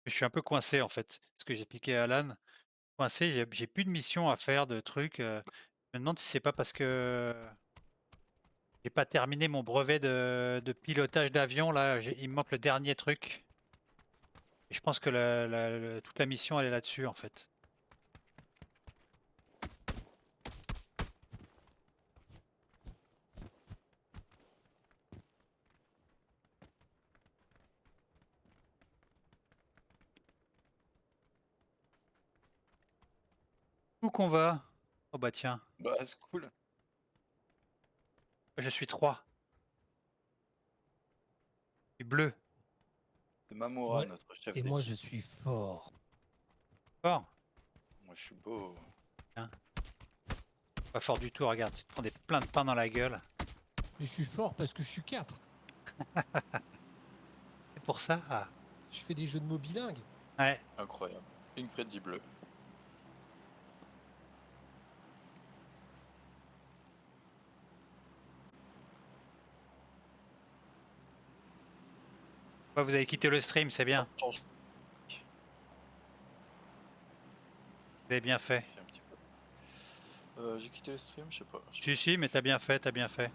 Je suis un peu coincé en fait, ce que j'ai piqué à Alan. Coincé, j'ai plus de missions à faire, de trucs, je me demande si c'est pas parce que j'ai pas terminé mon brevet de pilotage d'avion là, il me manque le dernier truc et je pense que toute la mission elle est là-dessus en fait. Où qu'on va? Oh bah tiens, Bah, c'est cool. je suis 3. Je suis bleu. C'est Mamoura, Moi, notre chef et moi, je d'équipe. suis fort. Fort, Moi, je suis beau. tiens, pas fort du tout, regarde, tu te prends plein de pain dans la gueule. Mais je suis fort parce que je suis 4. C'est pour ça? Ah, Je fais des jeux de mots bilingues. ouais. Incroyable. Incredible. Ouais, vous avez quitté le stream, c'est bien. Change Vous avez bien fait. aussi un petit peu. J'ai quitté le stream, je sais pas. Si, si, mais t'as bien fait, t'as bien fait.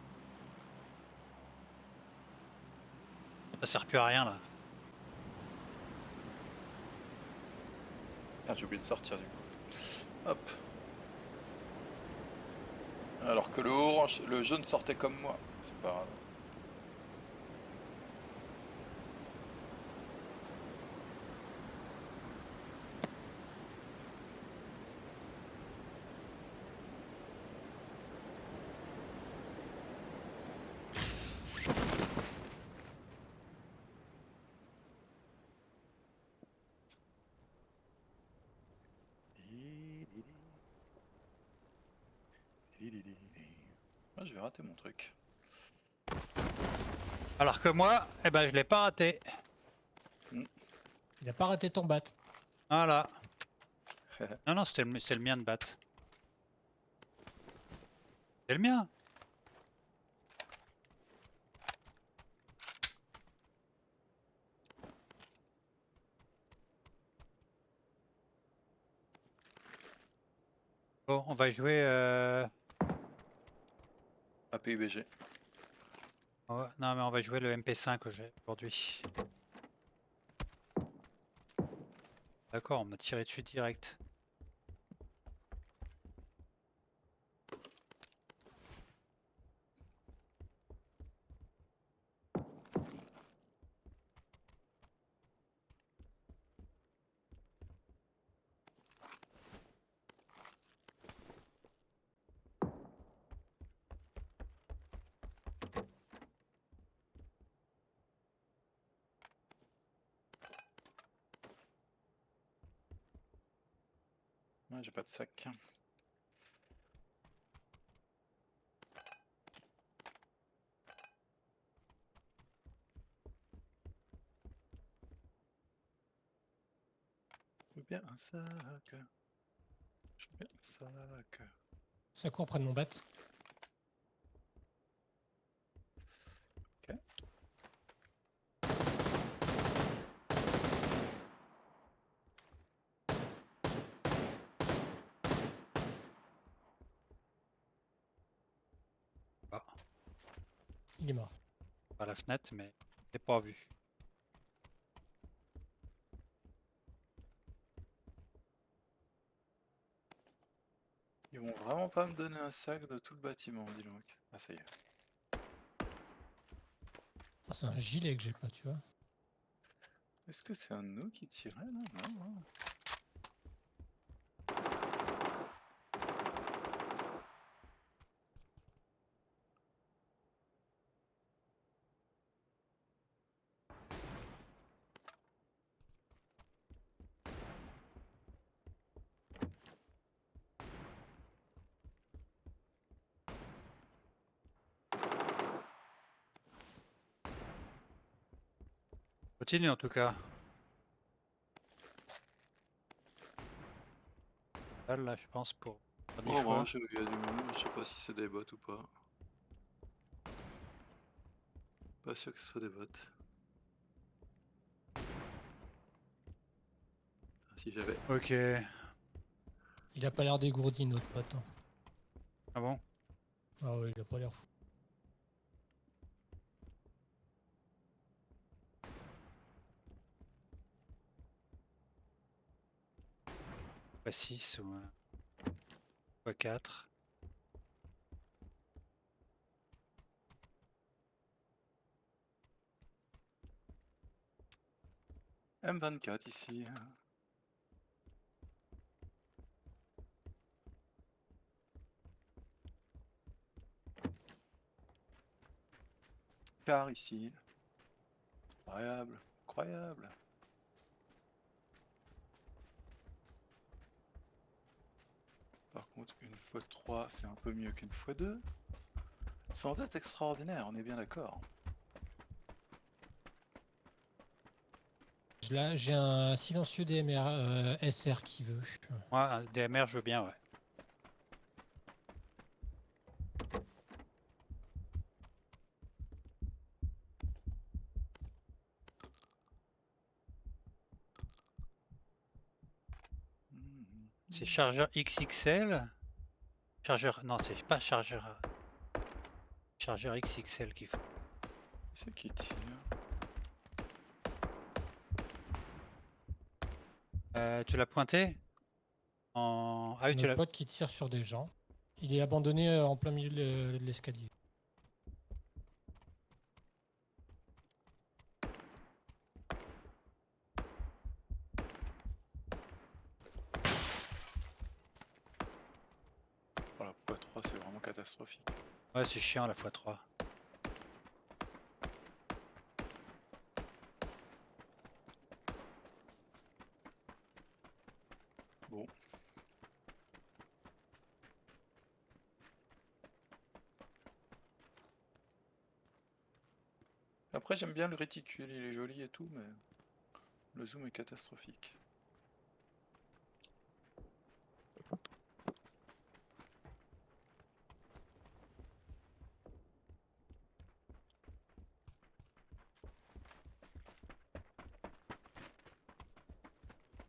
Ça sert plus à rien là. Ah, j'ai oublié de sortir du coup. Hop. Alors que le orange, le jaune sortait comme moi. C'est pas grave. Ah, je vais rater mon truc. Alors que moi, eh ben, je l'ai pas raté. Hmm. Il a pas raté ton bat. Voilà. Non, non, c'est le mien de battre. C'est le mien. Bon, on va jouer. APUBG. Non, mais on va jouer le MP5 que j'ai aujourd'hui. D'accord, on m'a tiré dessus direct. Ouais, j'ai pas de sac. Je veux bien un sac. Je veux bien un sac. Ça court près de mon bat. Ok. Ah, Il est mort. par la fenêtre, mais je l'ai pas vu. Ils vont vraiment pas me donner un sac de tout le bâtiment, dis donc. Ah, ça y est. Ah, c'est un gilet que j'ai pas, tu vois. Est-ce que c'est un de nous qui tirait là? Non, non. Continue en tout cas. Là, je pense, pour 10 Oh, bon, fois. il y a du monde, je sais pas si c'est des bots ou pas. Pas sûr que ce soit des bots. si j'avais. Ok. Il a pas l'air dégourdi, notre pote, hein. Ah bon? Ah ouais, il a pas l'air fou. Pas 6 ou pas 4. M24 ici. Car ici. Incroyable, incroyable. Par contre, une fois 3, c'est un peu mieux qu'une fois 2. Sans être extraordinaire, on est bien d'accord. Là, j'ai un silencieux DMR SR qui veut. Moi, un DMR, je veux bien, ouais. C'est chargeur XXL. Chargeur. Non, c'est pas chargeur. Chargeur XXL qu'il faut. C'est qui tire? Tu l'as pointé Ah oui, tu Notre l'as. pote qui tire sur des gens. Il est abandonné en plein milieu de l'escalier. Voilà, x3, c'est vraiment catastrophique. Ouais, c'est chiant la x3. Bon. Après, j'aime bien le réticule, il est joli et tout, mais le zoom est catastrophique.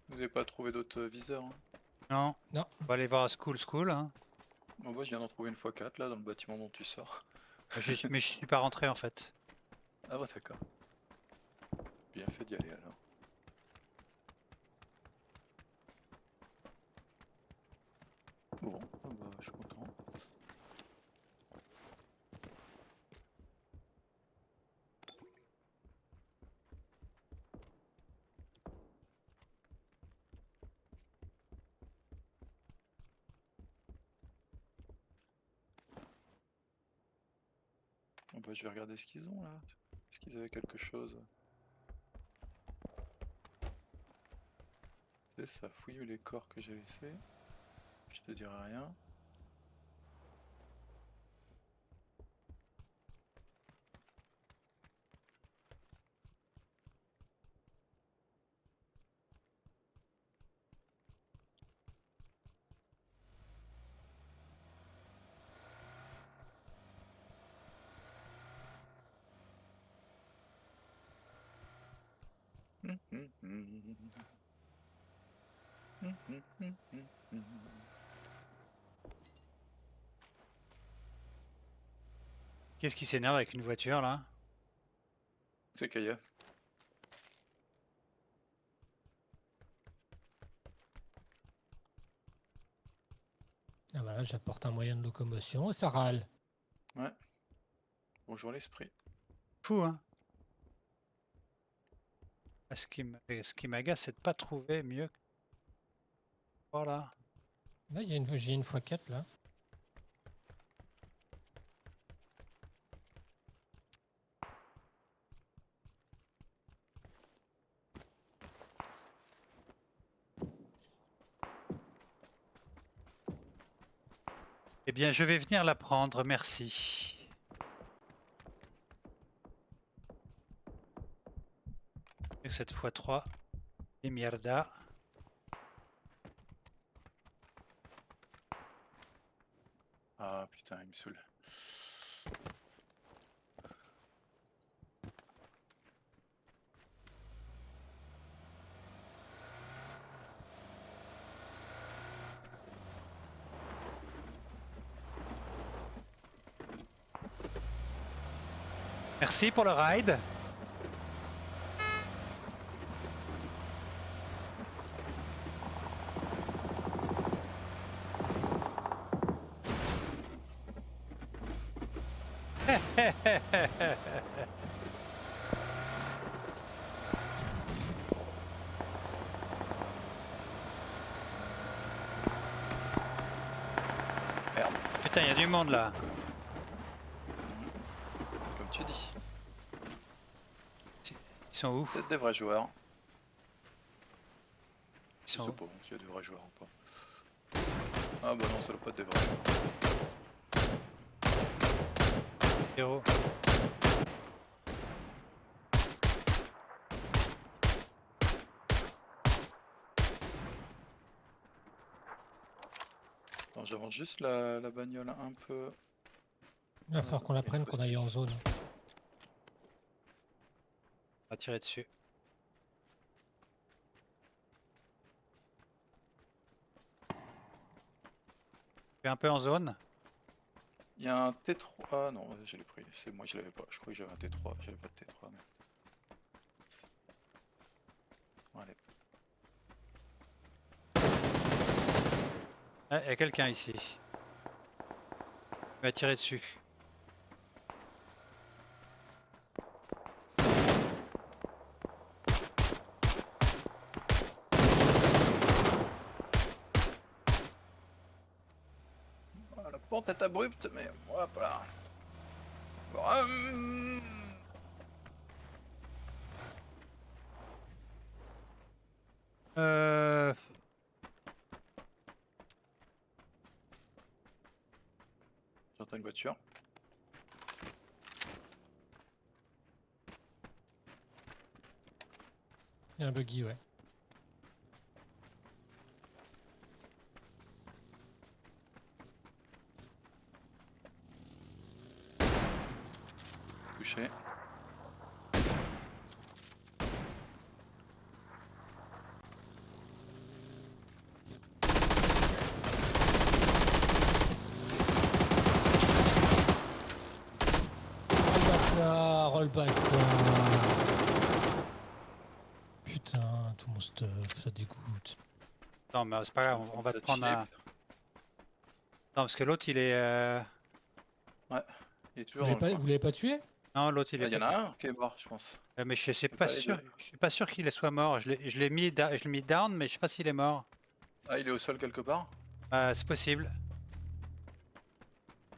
Vous n'avez pas trouvé d'autres viseurs, hein? Non, Non, on va aller voir à School, hein. Moi, je viens d'en trouver une x4 là dans le bâtiment dont tu sors. Mais je suis pas rentré en fait. Ah bah d'accord. Bien fait d'y aller alors. Bon, ah bah, je suis content. Ah bah, je vais regarder ce qu'ils ont là. Est-ce qu'ils avaient quelque chose? C'est ça, fouille les corps que j'ai laissés. Je te dirai rien. Qu'est-ce qui s'énerve avec une voiture là? C'est Kaya. ah bah, j'apporte un moyen de locomotion et ça râle. Ouais. Bonjour l'esprit. Fou, hein? Ce qui m'agace, c'est de pas trouver mieux. Voilà. Là, j'ai une x4 là. Eh bien, je vais venir la prendre, merci. Et cette fois 3, et mierda. Ah putain, il me saoule. Merci pour le ride. Merde, Putain, il y a du monde là. comme tu dis. Ils sont où? Peut-être des vrais joueurs. Ils Je sont sais où? pas s'il y a des vrais joueurs ou pas. Ah bah non, ça doit pas être des vrais joueurs. Héros. Attends, j'avance juste la bagnole un peu. Il va falloir qu'on la Il prenne, faut qu'on aille en six. zone. On va tirer dessus. Je vais un peu en zone. Il y a un T3. Ah non, je l'ai pris. C'est moi, je l'avais pas. Je crois que j'avais un T3. J'avais pas de T3. Mais... Bon, allez. Ah, il y a quelqu'un ici. Il va tirer dessus. Ah, la pente est abrupte, mais hop là. Euh... J'entends une voiture. Il y a un buggy, ouais. Touché. Oh le bâtard. Putain, tout mon stuff, ça dégoûte. Non, mais c'est pas grave, on va te prendre un. Non, parce que l'autre il est. Il est Vous toujours l'avez dans le pas, coin. vous l'avez pas tué? Non, l'autre il Ah, est. il y en a un qui est mort, je pense. Mais je suis C'est pas pas les sûr. deux. Je suis pas sûr qu'il soit mort. Je l'ai mis, je l'ai mis down, mais je sais pas s'il est mort. Ah, il est au sol quelque part. C'est possible.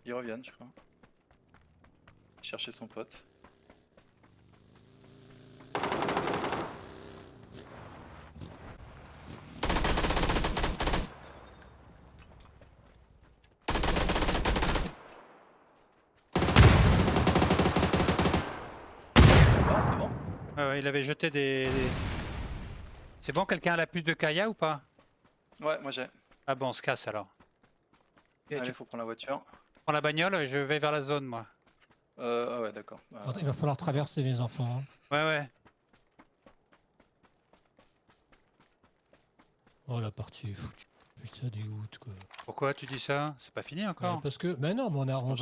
Ils reviennent, je crois. Chercher son pote. C'est bon? Ouais, il avait jeté des. C'est bon, quelqu'un a la puce de Kaya ou pas? Ouais, moi j'ai. Ah bon, on se casse alors. Ok, Allez, tu faut prendre la voiture. prends la bagnole, je vais vers la zone moi. Ah ouais, d'accord. Il va falloir traverser les enfants. Hein. Ouais, ouais. Oh la partie est foutue. Putain, ça dégoûte quoi. Pourquoi tu dis ça? C'est pas fini encore. Parce que, mais non, mais on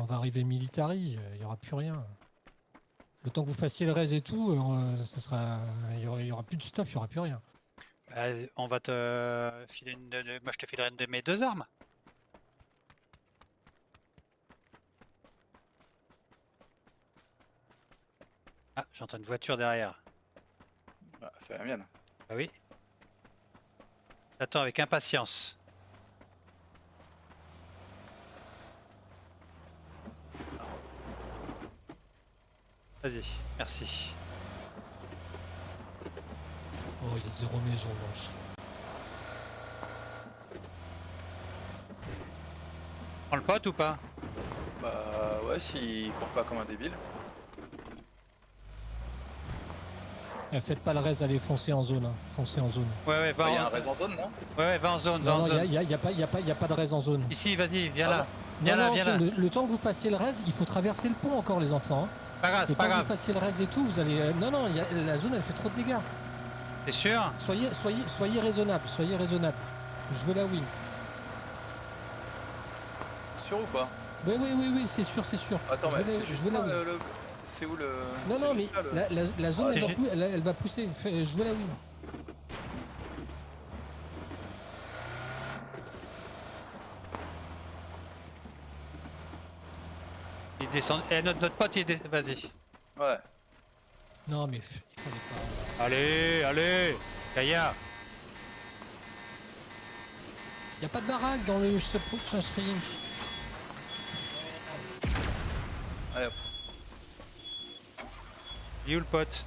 va arriver military, il y aura plus rien. Le temps que vous fassiez le res et tout, ça sera, il y aura plus de stuff, il y aura plus rien. Bah, on va te filer moi je te filerai une de mes deux armes. Ah, j'entends une voiture derrière. Ah, c'est la mienne. Ah oui. J'attends avec impatience. Vas-y, merci. Oh, il y a 0 maison dans le champ. Prends le pote ou pas? Bah ouais, s'il court pas comme un débile. Faites pas le res, allez foncer en zone. Hein. Foncez en zone. Ouais, Bah, va il y a en... un raise en zone, non? ouais, va en zone, va en Non, zone. il n'y a pas de res en zone. Ici, vas-y, viens Ah là. Viens Non, là, non, viens là. le temps que vous fassiez le res, il faut traverser le pont encore les enfants. Hein. Pas grave, Le c'est temps pas que vous grave. fassiez le res et tout, vous allez... non, la zone elle fait trop de dégâts. T'es sûr? Soyez raisonnable, soyez raisonnable. Jouez la win. Sûr ou pas? Oui, c'est sûr, c'est sûr. Attends, mais Jouez c'est la- juste jouez la moi, win. C'est où le. Non, c'est non, mais juste là, le- la zone, Ah, elle, c'est va ju- elle va pousser. Jouez la win. Il descend. Eh, notre pote, vas-y. Ouais. Non, mais il fallait pas. Allez, allez. Gaïa. Y a pas de baraque dans le prochain shrink. Allez hop. Il est où le pote?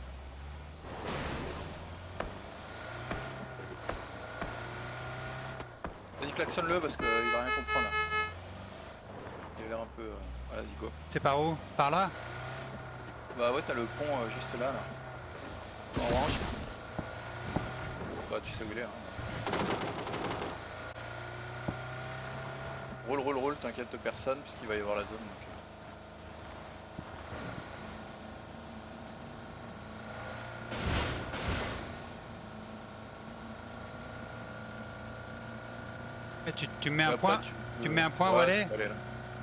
Vas-y, klaxonne-le parce qu'il va rien comprendre là. Il a l'air un peu. Voilà, vas-y, go. C'est par où? Par là? Bah ouais, t'as le pont juste là, là. Orange. Bah tu sais où il est. Hein. Roule, roule, roule, t'inquiète de personne puisqu'il va y avoir la zone. Donc, Eh, tu mets Et un après, point? Tu mets un point où aller? tu peux aller là.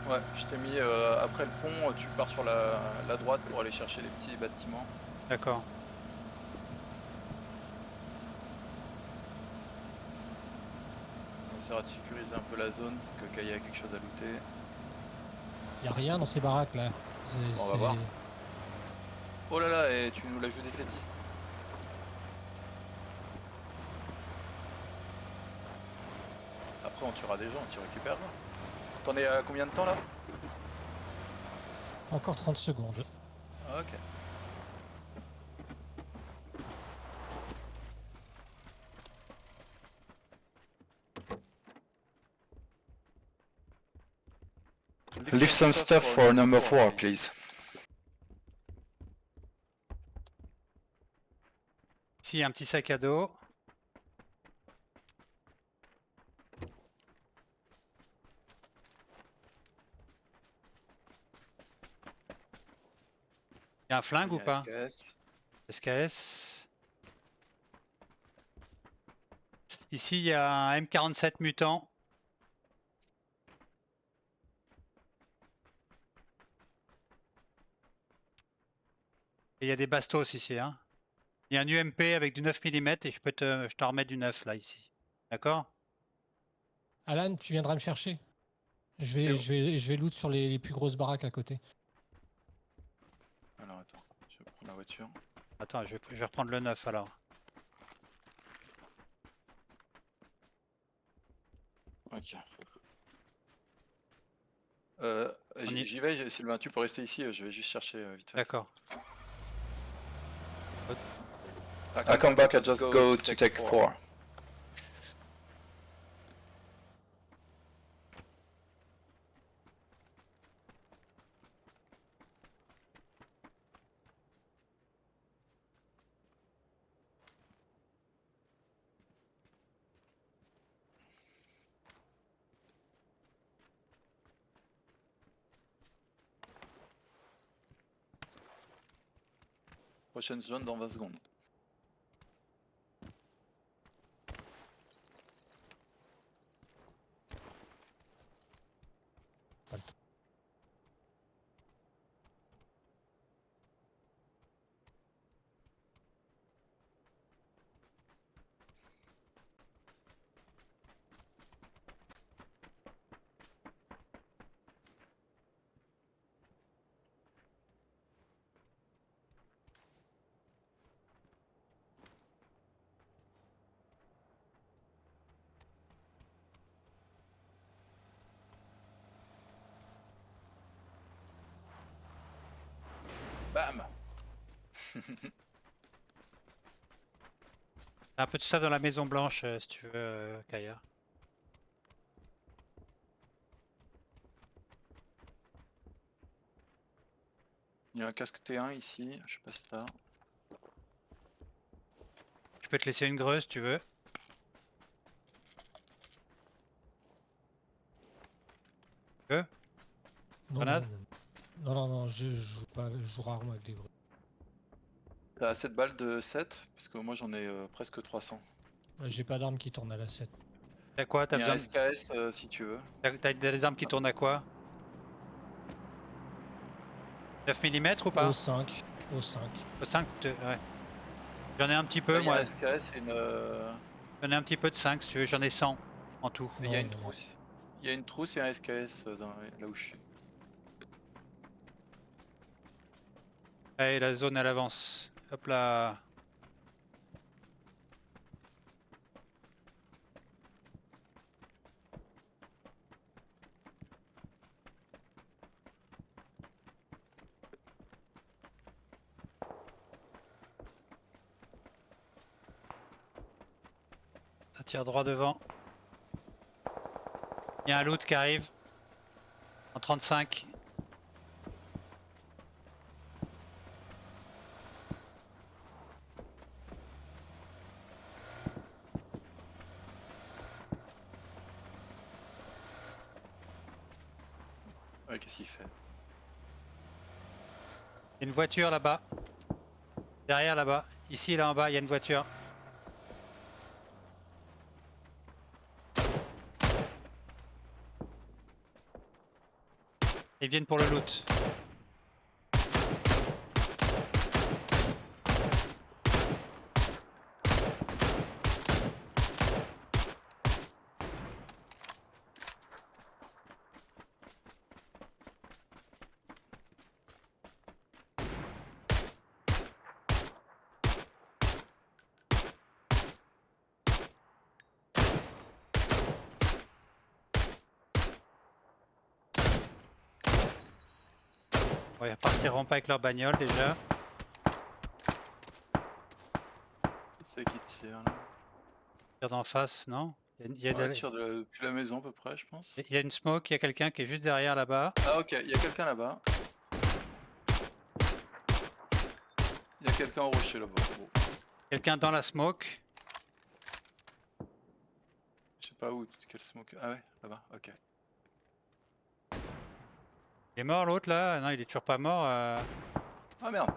Ouais, je t'ai mis après le pont, tu pars sur la droite pour aller chercher les petits bâtiments. D'accord. On essaiera de sécuriser un peu la zone, que Kaya a quelque chose à looter. Y a rien dans ces baraques là. On va voir. Oh là là, et tu nous la joues défaitiste. Après on tuera des gens, tu récupéreras. T'en es à combien de temps là? Encore 30 secondes. Ah, ok. Leave some stuff for number 4, please. Ici, il y a un petit sac à dos. Il y a un flingue Il y ou a pas? SKS. SKS. Ici, il y a un M47 mutant. Et il y a des bastos ici. Hein. Il y a un UMP avec du 9 mm et je t'en remets du 9 là, ici. D'accord? Alan, tu viendras me chercher. Je Et vais, où je vais loot sur les plus grosses baraques à côté. Alors attends, je vais prendre la voiture. Attends, je vais reprendre le 9 alors. Ok. On y- J'y vais, Sylvain, tu peux rester ici, je vais juste chercher vite fait. D'accord. I come back, I just go to take 4. Prochaine zone dans 20 secondes. Pas le temps. Bam. Un peu de stuff dans la Maison Blanche si tu veux, Kaya. Il y a un casque T1 ici, je sais pas si t'as. Je peux te laisser une greu si tu veux. Non, Grenade non, je joue pas, je joue rarement avec des gros. T'as assez de balles de 7 parce que moi j'en ai presque 300. J'ai pas d'armes qui tournent à la 7. T'as quoi? T'as Il y a un besoin SKS si tu veux. t'as des armes qui tournent à quoi? 9 mm ou pas? Au 5. Au 5. Au 5, ouais. J'en ai un petit peu, Là, il y a moi. un SKS et une. J'en ai un petit peu de 5 si tu veux, j'en ai 100 en tout. Il y a Ouais, une trousse. Il y a une trousse et un SKS là où je suis. Allez, la zone elle avance. Hop là. Ça tire droit devant. Il y a un loot qui arrive. En 35. Ouais, qu'est-ce qu'il fait? Il y a une voiture là-bas. Derrière là-bas. Ici, là en bas, il y a une voiture. Ils viennent pour le loot. Bon, ils repartiront pas avec leur bagnole déjà. C'est qui tire là? Tire d'en face, non? Il y a, Ouais, tire depuis la maison à peu près, je pense. il y a une smoke, il y a quelqu'un qui est juste derrière là-bas. Ah, ok, il y a quelqu'un là-bas. Il y a quelqu'un au rocher là-bas. Bon, Quelqu'un dans la smoke. je sais pas où, quel smoke. Ah ouais, là-bas, ok. Il est mort l'autre là? Non, il est toujours pas mort. Ah merde.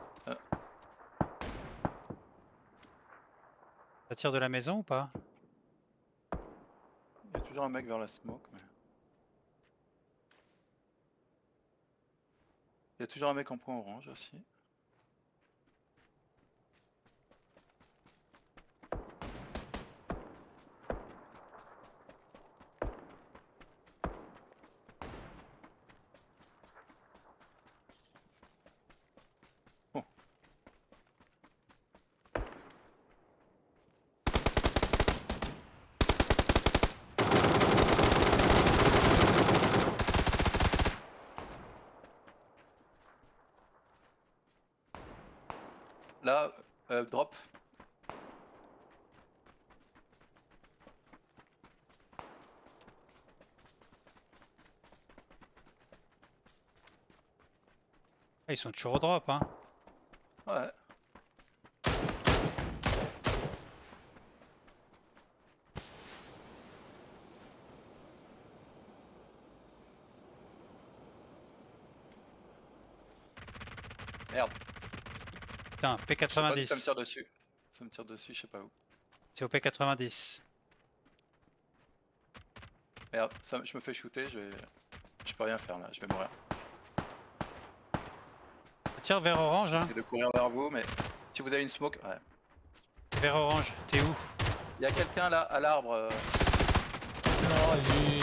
Ça tire de la maison ou pas? Il y a toujours un mec vers la smoke, mais. Il y a toujours un mec en point orange aussi. Bon. Là, drop. Ah, ils sont toujours au drop, hein. Ouais. Merde. Putain, Je sais pas, ça me P90. tire dessus. Ça me tire dessus, je sais pas où. C'est au P90. Merde, je me fais shooter, je peux rien faire là, je vais mourir. Ça tire vers orange, hein. J'essaie de courir vers vous, mais si vous avez une smoke, ouais. Vers orange. T'es où? Il y a quelqu'un là à l'arbre. Oh, allez.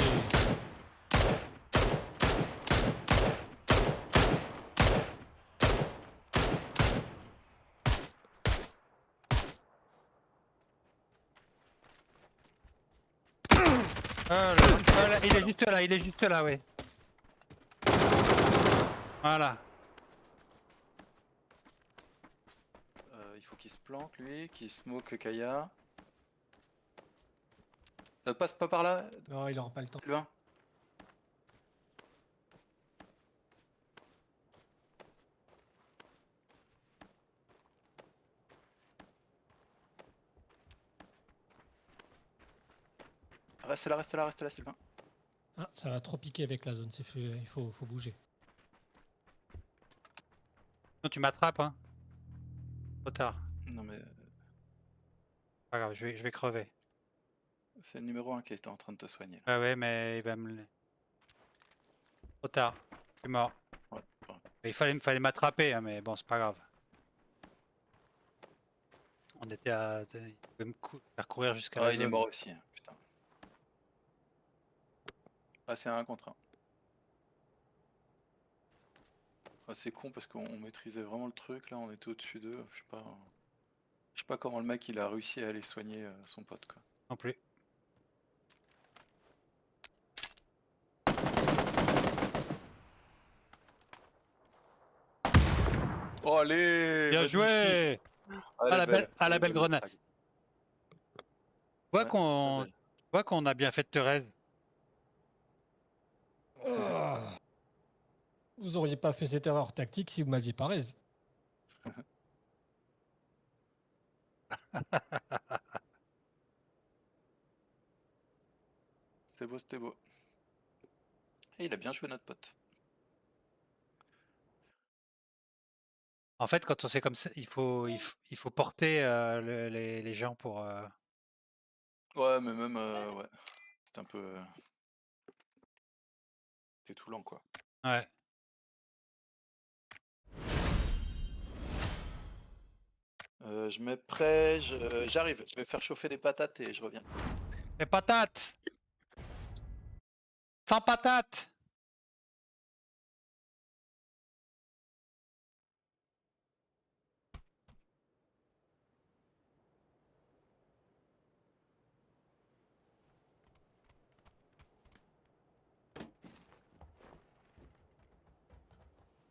Il est juste là, il est juste là, ouais. Voilà. Il faut qu'il se planque lui, qu'il smoke Kaya. Passe pas par là, Non, il aura pas le temps. plus loin. Reste là, reste là, reste là, Sylvain. Ah, ça va trop piquer avec la zone. Il faut bouger. Non, tu m'attrapes, hein. Trop tard. Non mais Pas grave, je vais crever. c'est le numéro 1 qui était en train de te soigner. Ouais, ouais, mais il va me. Trop tard. Je suis mort. Ouais, ouais. Il fallait m'attraper, hein, mais bon, c'est pas grave. On était à... Il pouvait me faire courir jusqu'à la Ah, il est zone. mort aussi, hein, putain. Ah, c'est un contre un. Ah, c'est con parce qu'on maîtrisait vraiment le truc, là, on était au-dessus d'eux, je sais pas. Je sais pas comment le mec il a réussi à aller soigner son pote, quoi. Non plus. Oh, allez, Bien magnifique. joué! Ah, elle est belle, À elle la est belle belle, la grenade. frag. Tu vois Ouais, très qu'on belle. a bien fait de te raise. Ah. Vous auriez pas fait cette erreur tactique si vous m'aviez pas raise. C'était beau, c'était beau. Et il a bien joué notre pote. En fait, quand on sait comme ça, il faut porter les gens pour... Ouais, mais même, ouais, c'était un peu... C'était tout lent, quoi. Ouais. Je mets prêt, j'arrive, je vais faire chauffer des patates et je reviens. Les patates! Sans patates!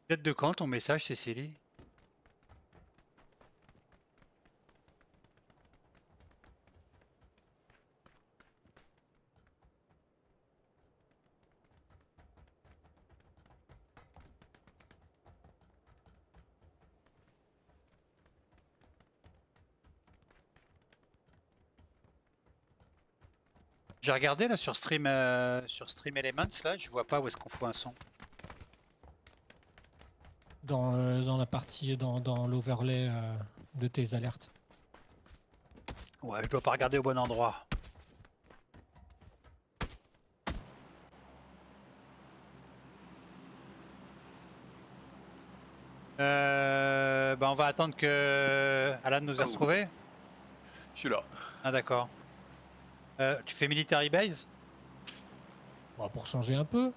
Date de quand ton message, Cécilie? J'ai regardé là sur Stream Elements, là, je vois pas où est-ce qu'on fout un son. Dans la partie, dans l'overlay de tes alertes. Ouais, je dois pas regarder au bon endroit. Bah on va attendre que Alan nous ait Oh. retrouvés. Je suis là. Ah d'accord. Tu fais Military Base? Bon, pour changer un peu.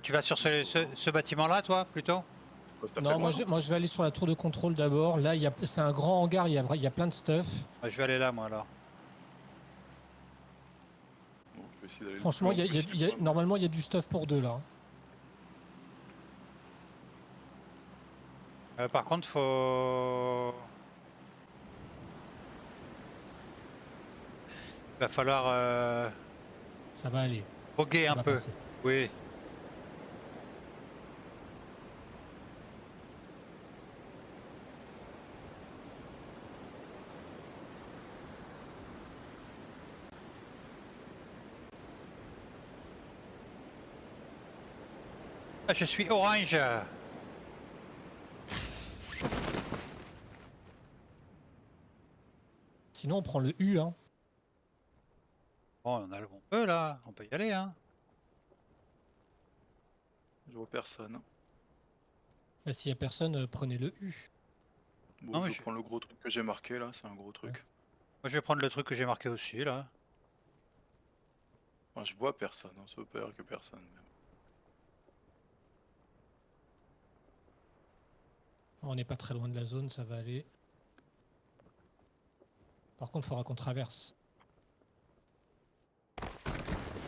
Tu vas sur ce bâtiment-là, toi, plutôt? Oh, ça fait Non, loin, moi je vais aller sur la tour de contrôle d'abord. Là, c'est un grand hangar, il y a plein de stuff. Je vais aller là, moi, alors. Bon, je vais essayer d'aller le Franchement, plus loin possible, quoi. normalement, il y a du stuff pour deux là. Par contre, faut... Il va falloir Ça va aller. boguer Ça un va peu. passer. Oui. Ah, je suis orange. Sinon, on prend le U. Hein. Bon, on peut là, on peut y aller, hein. Je vois personne. Là, s'il y a personne, prenez le U. Bon, Non, mais je prends le gros truc que j'ai marqué là, c'est un gros truc. moi, je vais prendre le truc que j'ai marqué aussi, là. Enfin, je vois personne, hein, ça veut pas dire que personne. Mais... On n'est pas très loin de la zone, ça va aller. Par contre, il faudra qu'on traverse.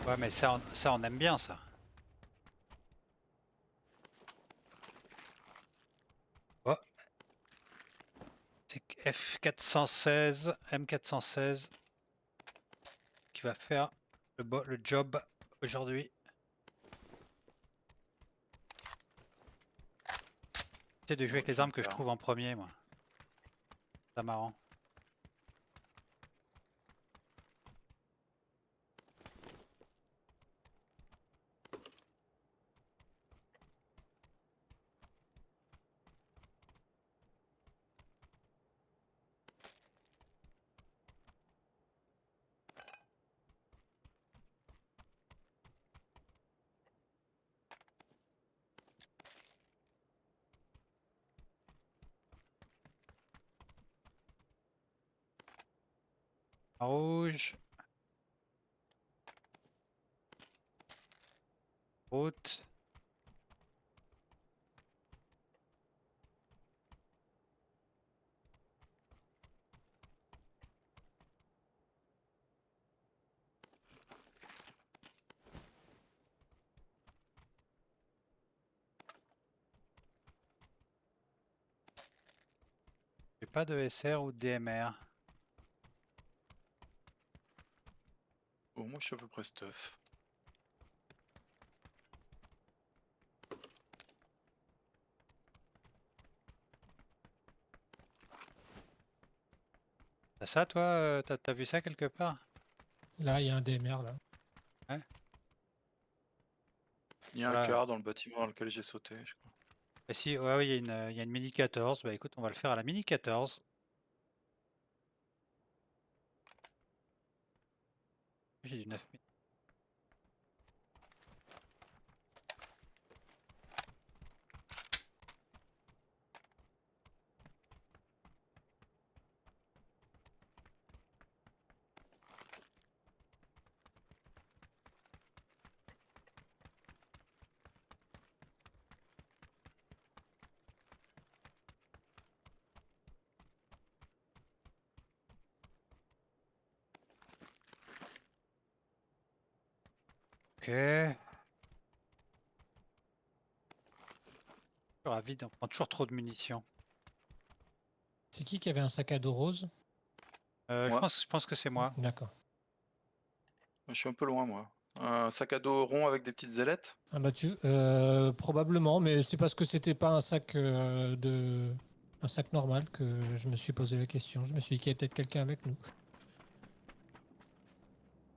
Ouais, mais ça, on aime bien, ça. Oh. C'est F416, M416 qui va faire le job aujourd'hui. J'essaie de jouer avec les armes que je trouve en premier, moi. C'est marrant. Rouge. Route. J'ai pas de SR ou de DMR. Bon, moi je suis à peu près stuff. T'as ça toi? T'as vu ça quelque part? Là, il y a un DMR là. Il y a un Voilà. car dans le bâtiment dans lequel j'ai sauté, je crois. Et si, ouais, ouais, il y a une Mini 14. Bah écoute, on va le faire à la Mini 14. J'ai du 9000. Ok. Je suis ravi, on prend toujours trop de munitions. C'est qui avait un sac à dos rose? Je Moi. pense que c'est moi. D'accord. Je suis un peu loin, moi. Un sac à dos rond avec des petites ailettes. Ah bah probablement, mais c'est parce que c'était pas un sac un sac normal que je me suis posé la question. Je me suis dit qu'il y avait peut-être quelqu'un avec nous.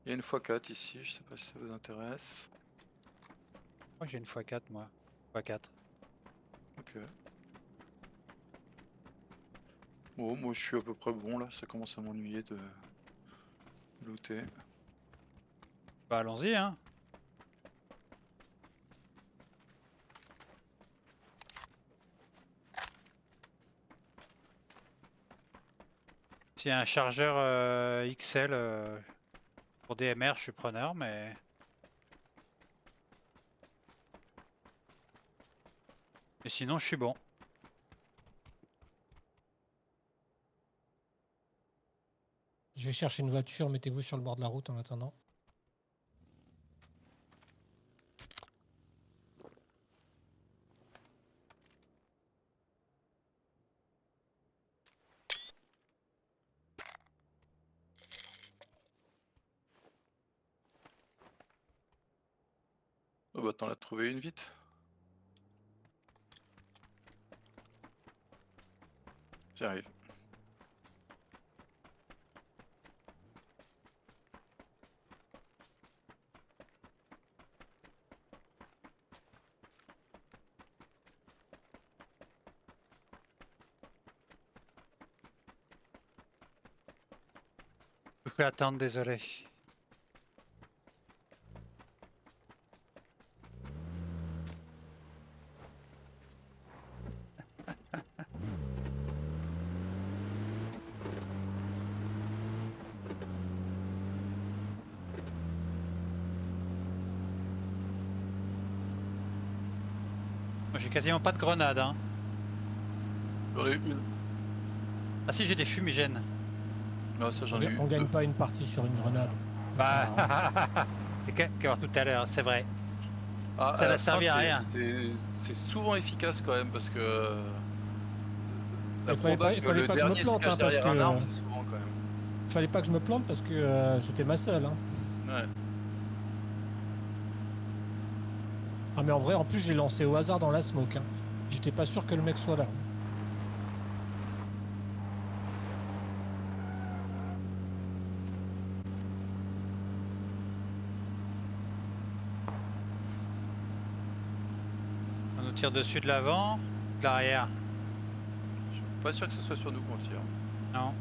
Il y a une x4 ici, je sais pas si ça vous intéresse. Je crois que j'ai une x4 moi. x4. Ok. Bon, moi je suis à peu près bon là, ça commence à m'ennuyer de looter. Bah allons-y hein. S'il y a un chargeur XL pour DMR, je suis preneur, mais... Mais sinon, je suis bon. Je vais chercher une voiture, mettez-vous sur le bord de la route en attendant. Oh bah t'en as trouvé une vite. J'arrive. Je vous fais attendre, désolé. Moi, j'ai quasiment pas de grenades, hein. J'en ai une. Ah si, j'ai des fumigènes. Non, ça j'en ai eu On gagne deux. pas une partie sur une grenade. Bah, c'est comme tout à l'heure, c'est vrai. Ah, Ça à n'a la fin, servi à rien. C'est souvent efficace quand même parce que la Il fallait pas- probable il que fallait le pas que je me dernier se plante, cache hein, parce derrière un que- arbre, c'est souvent quand même. Fallait pas que je me plante parce que c'était ma seule. Hein. Ouais. Ah mais en vrai, en plus, j'ai lancé au hasard dans la smoke. Hein. J'étais pas sûr que le mec soit là. On nous tire dessus de l'avant, de l'arrière. Je suis pas sûr que ce soit sur nous qu'on tire. Non.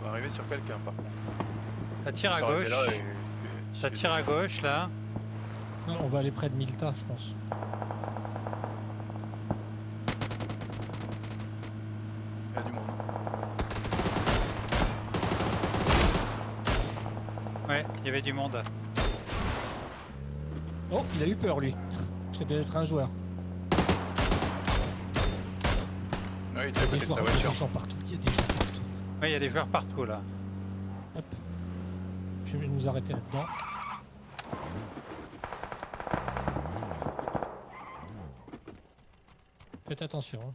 On va arriver sur quelqu'un par contre. Ça tire à Faut s'arrêter gauche. là et Ça tire à gauche là. Ouais, on va aller près de Milta, je pense. Ouais, il y avait du monde. Oh, il a eu peur lui. C'était d'être un joueur. Ouais, il Il y a était à des côté de sa joueurs, il y a voiture. des gens partout. Il y a des gens partout. Ouais, il y a des joueurs partout là. Hop. Je vais nous arrêter là-dedans. Faites attention. Hein.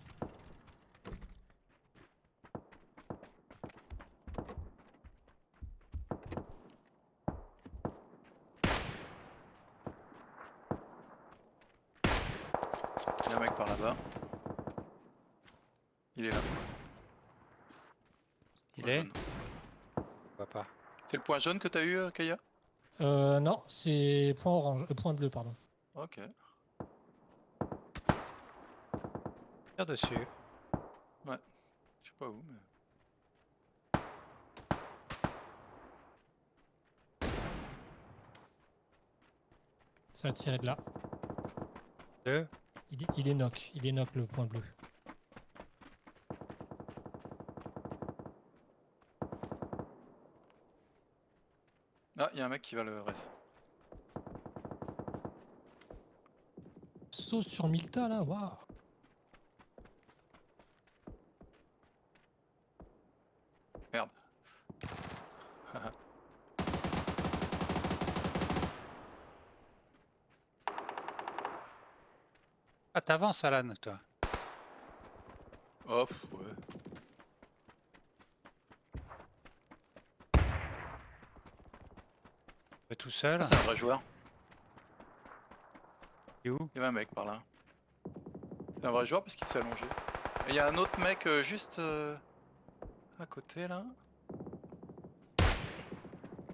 Il y a un mec par là-bas. Il est là. Il Point est jaune. Je vois pas. C'est le point jaune que t'as eu, Kaya? Non, c'est point orange, point bleu, pardon. Ok. Tire dessus. Ouais. Je sais pas où, mais... Ça a tiré de là. 2. Il est knock. Il est knock le point bleu. Ah, il y a un mec qui va le reste. Sauce sur Milta là, waouh. Merde. Ah, t'avances Alan, toi. Oh, ouais. Tu es tout seul. Ah, c'est un vrai joueur. Il est où? Il y avait un mec par là. C'est un vrai joueur parce qu'il s'est allongé. Et il y a un autre mec juste à côté là.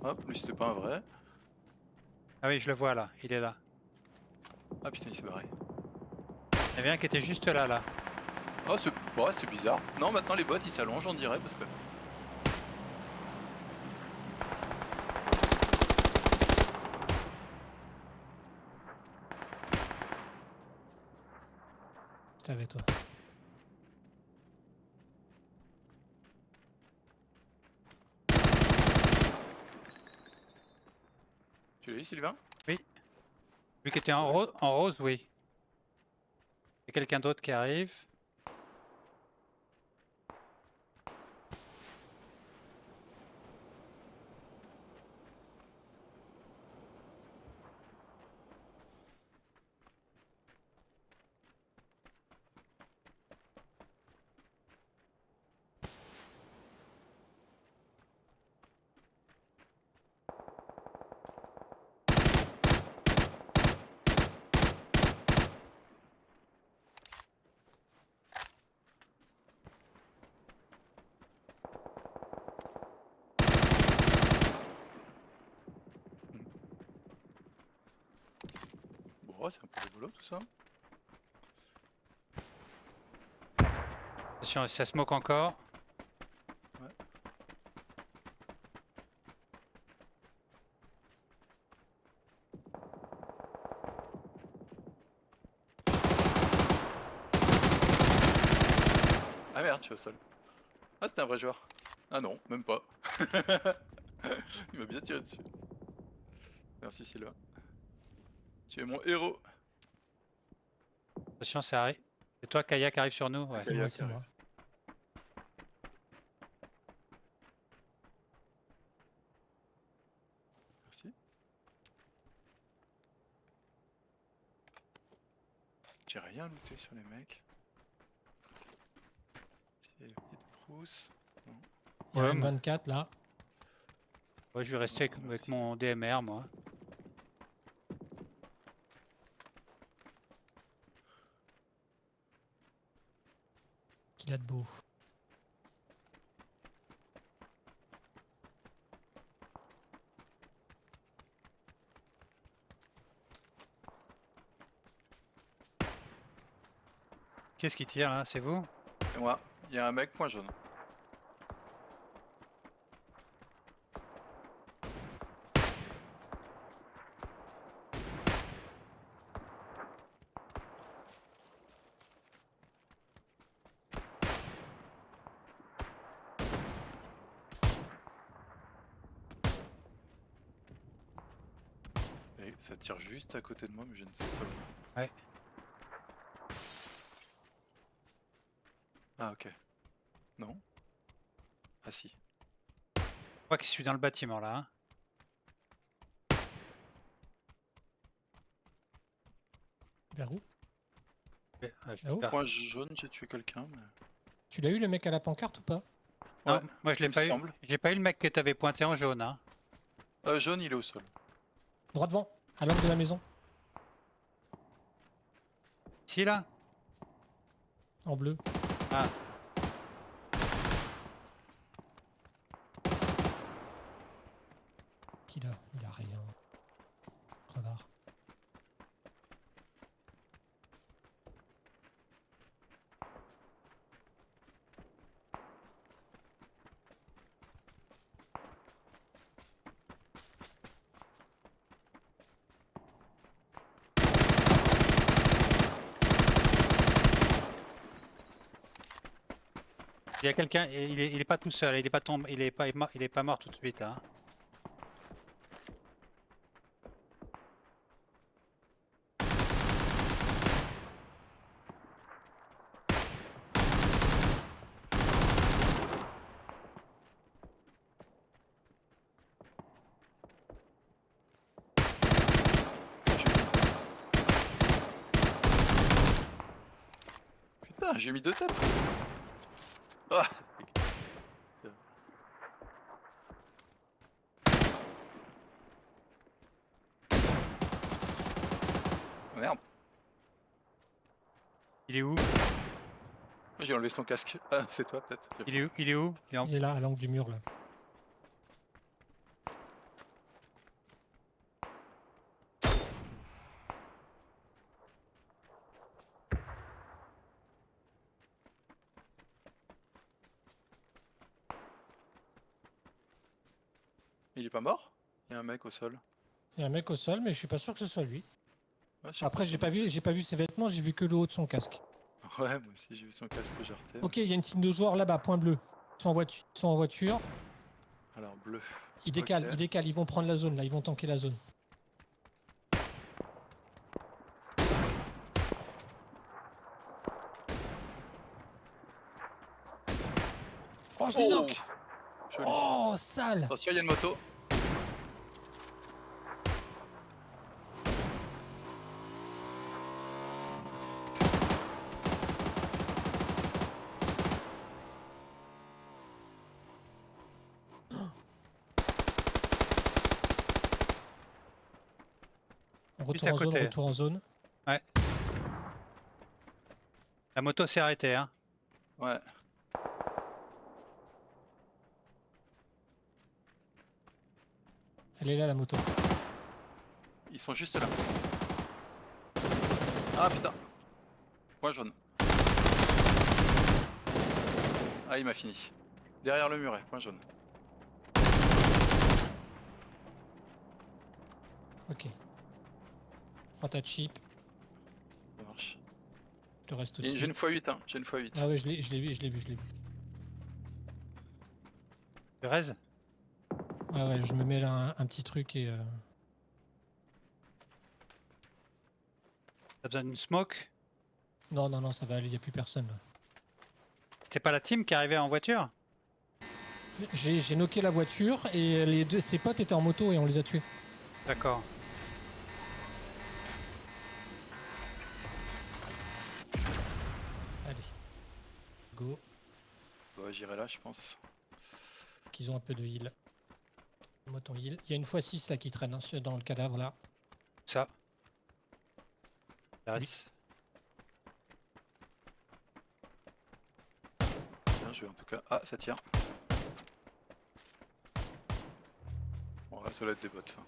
Hop, lui c'était pas un vrai. Ah oui, je le vois là. Il est là. Ah putain, il s'est barré. Il y avait un qui était juste là, là. Oh, c'est bizarre. Non, maintenant les bots ils s'allongent, on dirait, parce que. C'est avec toi. Tu l'as vu, Sylvain? Lui qui était en rose, oui. Il y a quelqu'un d'autre qui arrive. Bon, c'est un peu rigolo tout ça. Attention, ça smoke encore. Ouais. Ah merde, je suis au sol. Ah, c'était un vrai joueur. Ah non, même pas. Il m'a bien tiré dessus. Merci Sylvain. Tu es mon héros. Attention, ça arrive. C'est toi, Kaya, qui arrive sur nous. Ouais. C'est Kaya moi, qui c'est arrive. moi. Merci. J'ai rien looté sur les mecs. C'est les petites trousses. Non. Il y a Ouais, un moi- 24 là. Ouais, je vais rester avec mon DMR, moi. Qu'il a de beau. Qu'est-ce qui tire là? C'est vous? Et moi, il y a un mec point jaune. Ça tire juste à côté de moi, mais je ne sais pas où. Ouais. Ah, ok. Non. Ah, si. Je crois qu'il suis dans le bâtiment là. Hein. Vers où? Je Ah oh. sais pas. Point jaune, j'ai tué quelqu'un. Mais... Tu l'as eu le mec à la pancarte ou pas? Non, Ouais, moi je il l'ai me pas eu. semble. J'ai pas eu le mec que t'avais pointé en jaune. Hein. Jaune, il est au sol. Droit devant, à l'angle de la maison, Ici là? en bleu. Ah. Qui là? Il a rien. Crevard. Il y a quelqu'un, il est pas tout seul, il est pas tombé, il est pas mort tout de suite. Hein. Putain, j'ai mis 2 têtes. Ah. Merde. Il est où? J'ai enlevé son casque. Ah, c'est toi peut-être. Il est où? Il est où? Il est en... Il est là, à l'angle du mur là. Il est pas mort? Il y a un mec au sol. Il y a un mec au sol, mais je suis pas sûr que ce soit lui. Ouais, je sais Après, si j'ai pas vu ses vêtements, j'ai vu que le haut de son casque. Ouais, moi aussi j'ai vu son casque, j'ai reté. Ok, il y a une team de joueurs là-bas, point bleu. Ils sont en voiture. Alors bleu. Ils décalent, Ok. ils décalent, ils vont prendre la zone là, ils vont tanker la zone. Oh, je les knock! Joli. Oh, sale! Attention, il y a une moto. On Juste retourne à en zone, côté. retour en zone. Ouais. La moto s'est arrêtée. Hein. Ouais. Elle est là la moto. Ils sont juste là. Ah putain. Point jaune. Ah, il m'a fini. Derrière le muret, point jaune. Ok. Prends ta chip, Ça marche. je te reste tout de suite. J'ai une x8, hein. J'ai une x8. Ah ouais, je l'ai vu, je l'ai vu. Tu raises? Ouais, ouais, je me mets là un petit truc et... T'as besoin d'une smoke? Non, non, non, ça va aller, il n'y a plus personne là. C'était pas la team qui arrivait en voiture? J'ai knocké la voiture et ses potes étaient en moto et on les a tués. D'accord. Allez. Go. Ouais, j'irai là, je pense. Qu'ils ont un peu de heal. Moi ton heal. Il y a une x6 là qui traîne hein, dans le cadavre là. Ça. Ça reste. Bien joué en tout cas. Ah, ça tire. Bon, là, ça doit être des bots. Ça.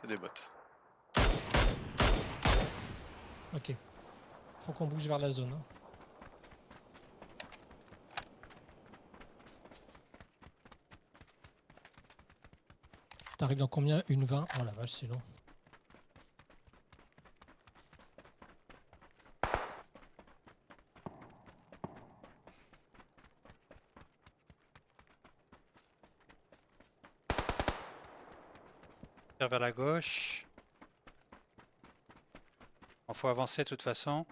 C'est des bots. Ok. Faut qu'on bouge vers la zone. Hein. T'arrives dans combien? Une 20? Oh la vache, c'est long. Tire vers la gauche. Il faut avancer de toute façon.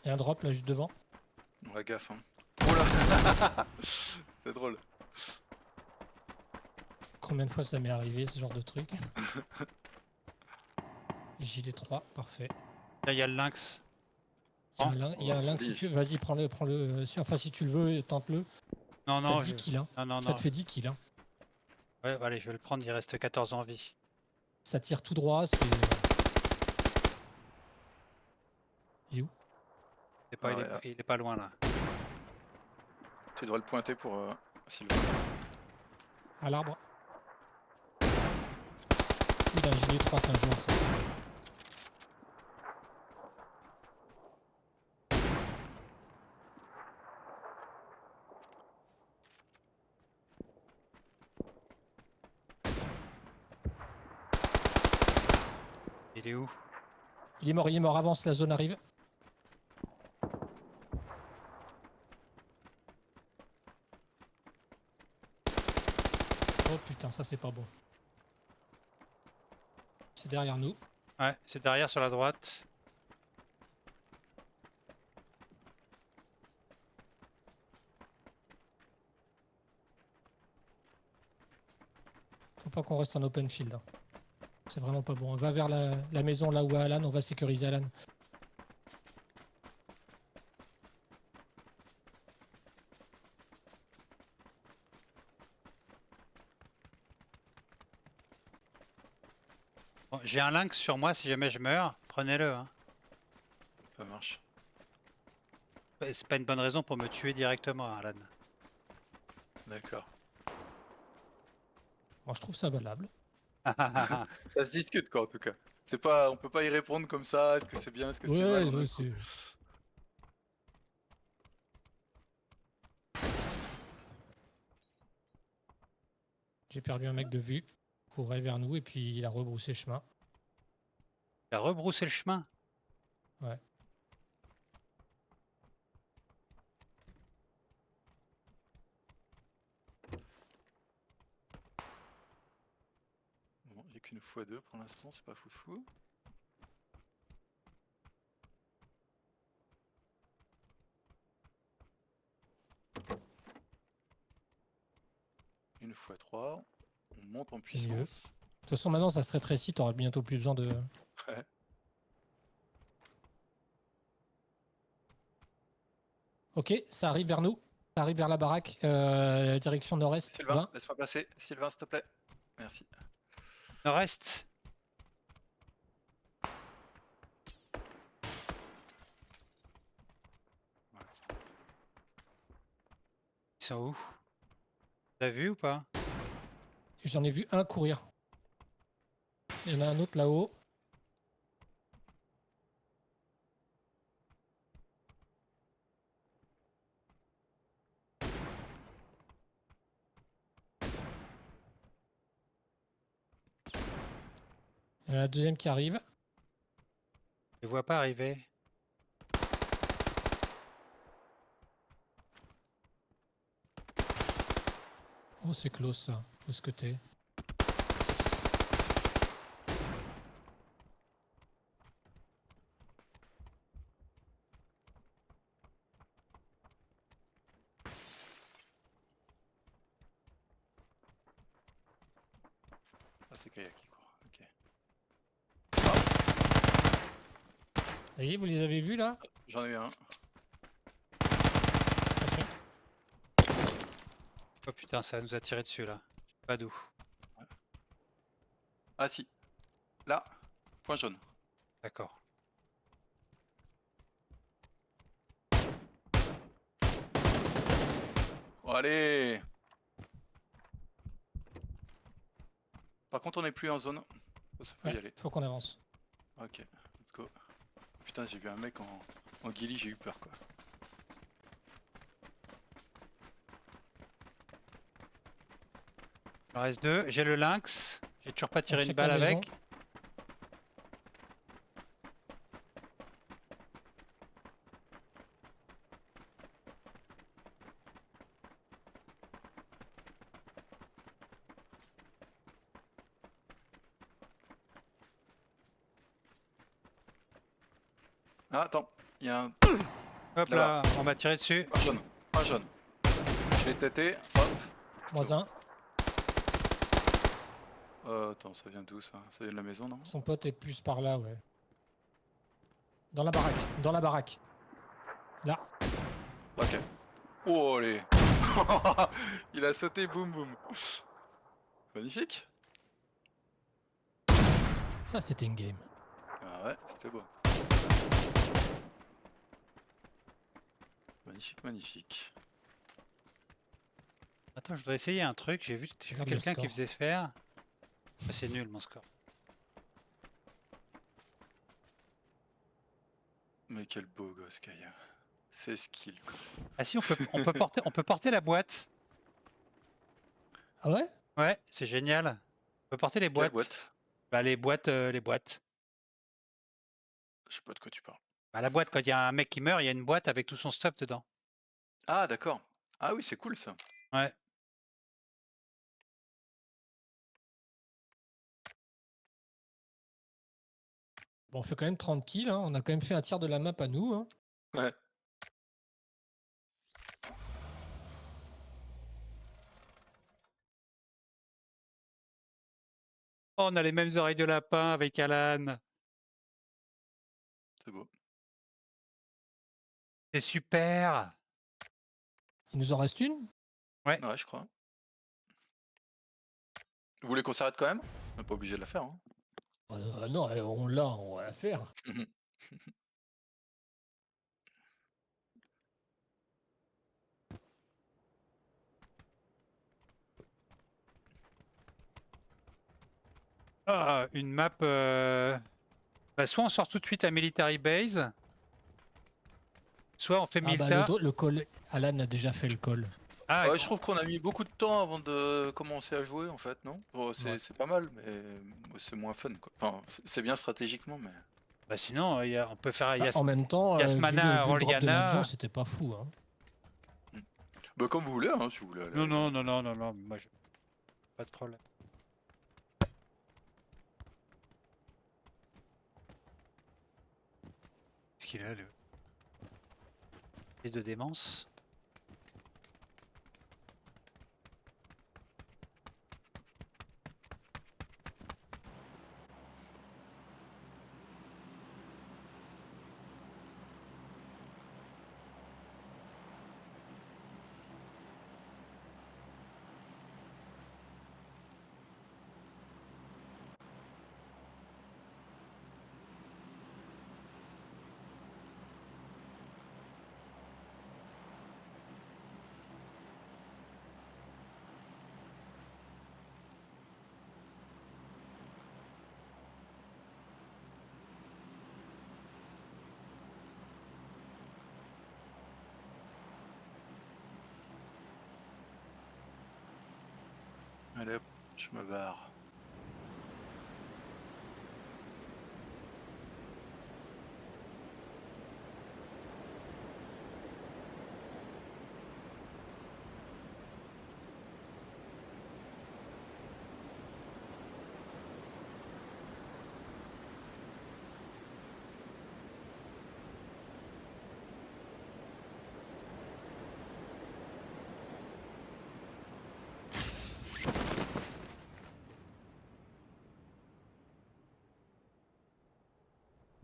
Il y a un drop là juste devant. Ouais, gaffe. Hein. Oh là c'était drôle. Combien de fois ça m'est arrivé ce genre de truc? Gilet 3, parfait. Là, il y a le lynx. Il y a un lynx, si tu veux, vas-y, prends-le. Enfin, si tu le veux, tente-le. Non, T'as non, 10 kills, hein. non, non, Ça non. te fait 10 kills, hein. Ouais, allez, je vais le prendre, il reste 14 en vie. Ça tire tout droit, c'est... Il est où? C'est pas, Ah il, ouais, est là. pas, il est pas loin là. Tu devrais le pointer pour Sylvain. À l'arbre. Il a un gilet 3, c'est un joueur, ça. Il est où? Il est mort, avance, la zone arrive. Oh putain, ça c'est pas bon. C'est derrière nous. Ouais, c'est derrière sur la droite. Faut pas qu'on reste en open field, hein. C'est vraiment pas bon. On va vers la maison là où est Alan, on va sécuriser Alan. Bon, j'ai un lynx sur moi, si jamais je meurs, prenez-le. Hein. Ça marche. C'est pas une bonne raison pour me tuer directement, Alan. D'accord. Moi je trouve ça valable. Ça se discute quoi en tout cas. C'est pas, on peut pas y répondre comme ça. Est-ce que c'est bien, est-ce que c'est mal. Ouais, c'est... J'ai perdu un mec de vue. Il courait vers nous et puis il a rebroussé chemin. Il a rebroussé le chemin. Ouais. Bon, j'ai qu'une fois deux pour l'instant, c'est pas foufou. Une fois trois, on monte en C'est mieux. puissance. De toute façon maintenant ça se rétrécit, t'auras bientôt plus besoin de... Ouais. Ok, ça arrive vers nous. Ça arrive vers la baraque. Direction nord-est. Sylvain, 20. laisse-moi passer. Sylvain, s'il te plaît. Merci. Nord-est. Ils sont où? T'as vu ou pas? J'en ai vu un courir. Il y en a un autre là-haut. Il y en a un deuxième qui arrive. Je les vois pas arriver. Oh, c'est close ça. Où est-ce que t'es? Ah, c'est Kaya qui court. Ok. Ça y est, vous les avez vus là? J'en ai eu un. Attention. Oh putain, ça nous a tiré dessus là. Je sais pas d'où. Ah si. Là. Point jaune. D'accord. Bon, allez. Par contre, on n'est plus en zone. Ça peut y Ouais, aller. faut qu'on avance. Ok, let's go. Putain, j'ai vu un mec en ghillie, j'ai eu peur quoi. Il en reste deux. J'ai le lynx. J'ai toujours pas tiré une check balle la maison. avec. Ah, attends, il y a un Hop Là-bas. là, on m'a tiré dessus. un jaune. Un jaune. Je l'ai têté. Hop. Moins un. Attends, ça vient d'où ça? Ça vient de la maison, non? Son pote est plus par là, ouais. Dans la baraque. Dans la baraque. Là. Ok. Oh, allez. Il a sauté, boum boum. Magnifique. Ça, c'était une game. Ah ouais, c'était beau. Magnifique, magnifique. Attends, je voudrais essayer un truc. J'ai vu Regarde le quelqu'un qui score. faisait se faire. Ah, c'est nul mon score. Mais quel beau gosse, Kaya. C'est skill, quoi. Ah si, on peut porter la boîte. Ah ouais? Ouais, c'est génial. On peut porter les Quelle boîtes. boîte? Bah les boîtes, les boîtes. Je sais pas de quoi tu parles. Bah la boîte, quand il y a un mec qui meurt, il y a une boîte avec tout son stuff dedans. Ah, d'accord. Ah oui, c'est cool ça. Ouais. Bon, on fait quand même 30 kills, hein. On a quand même fait un tiers de la map à nous, hein. Ouais. Oh, on a les mêmes oreilles de lapin avec Alan. C'est beau. C'est super. Il nous en reste une? Ouais, je crois. Vous voulez qu'on s'arrête quand même? On n'est pas obligé de la faire, hein. Non, on va la faire. Ah, une map. Bah, soit on sort tout de suite à Military Base, soit on fait Ah bah Milta. le call, Alan a déjà fait le call. Ah, Ouais, je trouve qu'on a mis beaucoup de temps avant de commencer à jouer en fait, non? Bon, Ouais. c'est pas mal, mais c'est moins fun quoi. Enfin, c'est bien stratégiquement, mais. bah sinon, on peut faire Bah, en même temps, Yasmana, vu le drop de l'avion, Roliana. c'était pas fou, hein. Bah, comme vous voulez, hein, si vous voulez aller. Non, non, non, non, non, non, moi je. Pas de problème. Qu'est-ce qu'il a, le. Espèce de démence. Allez hop, je me barre.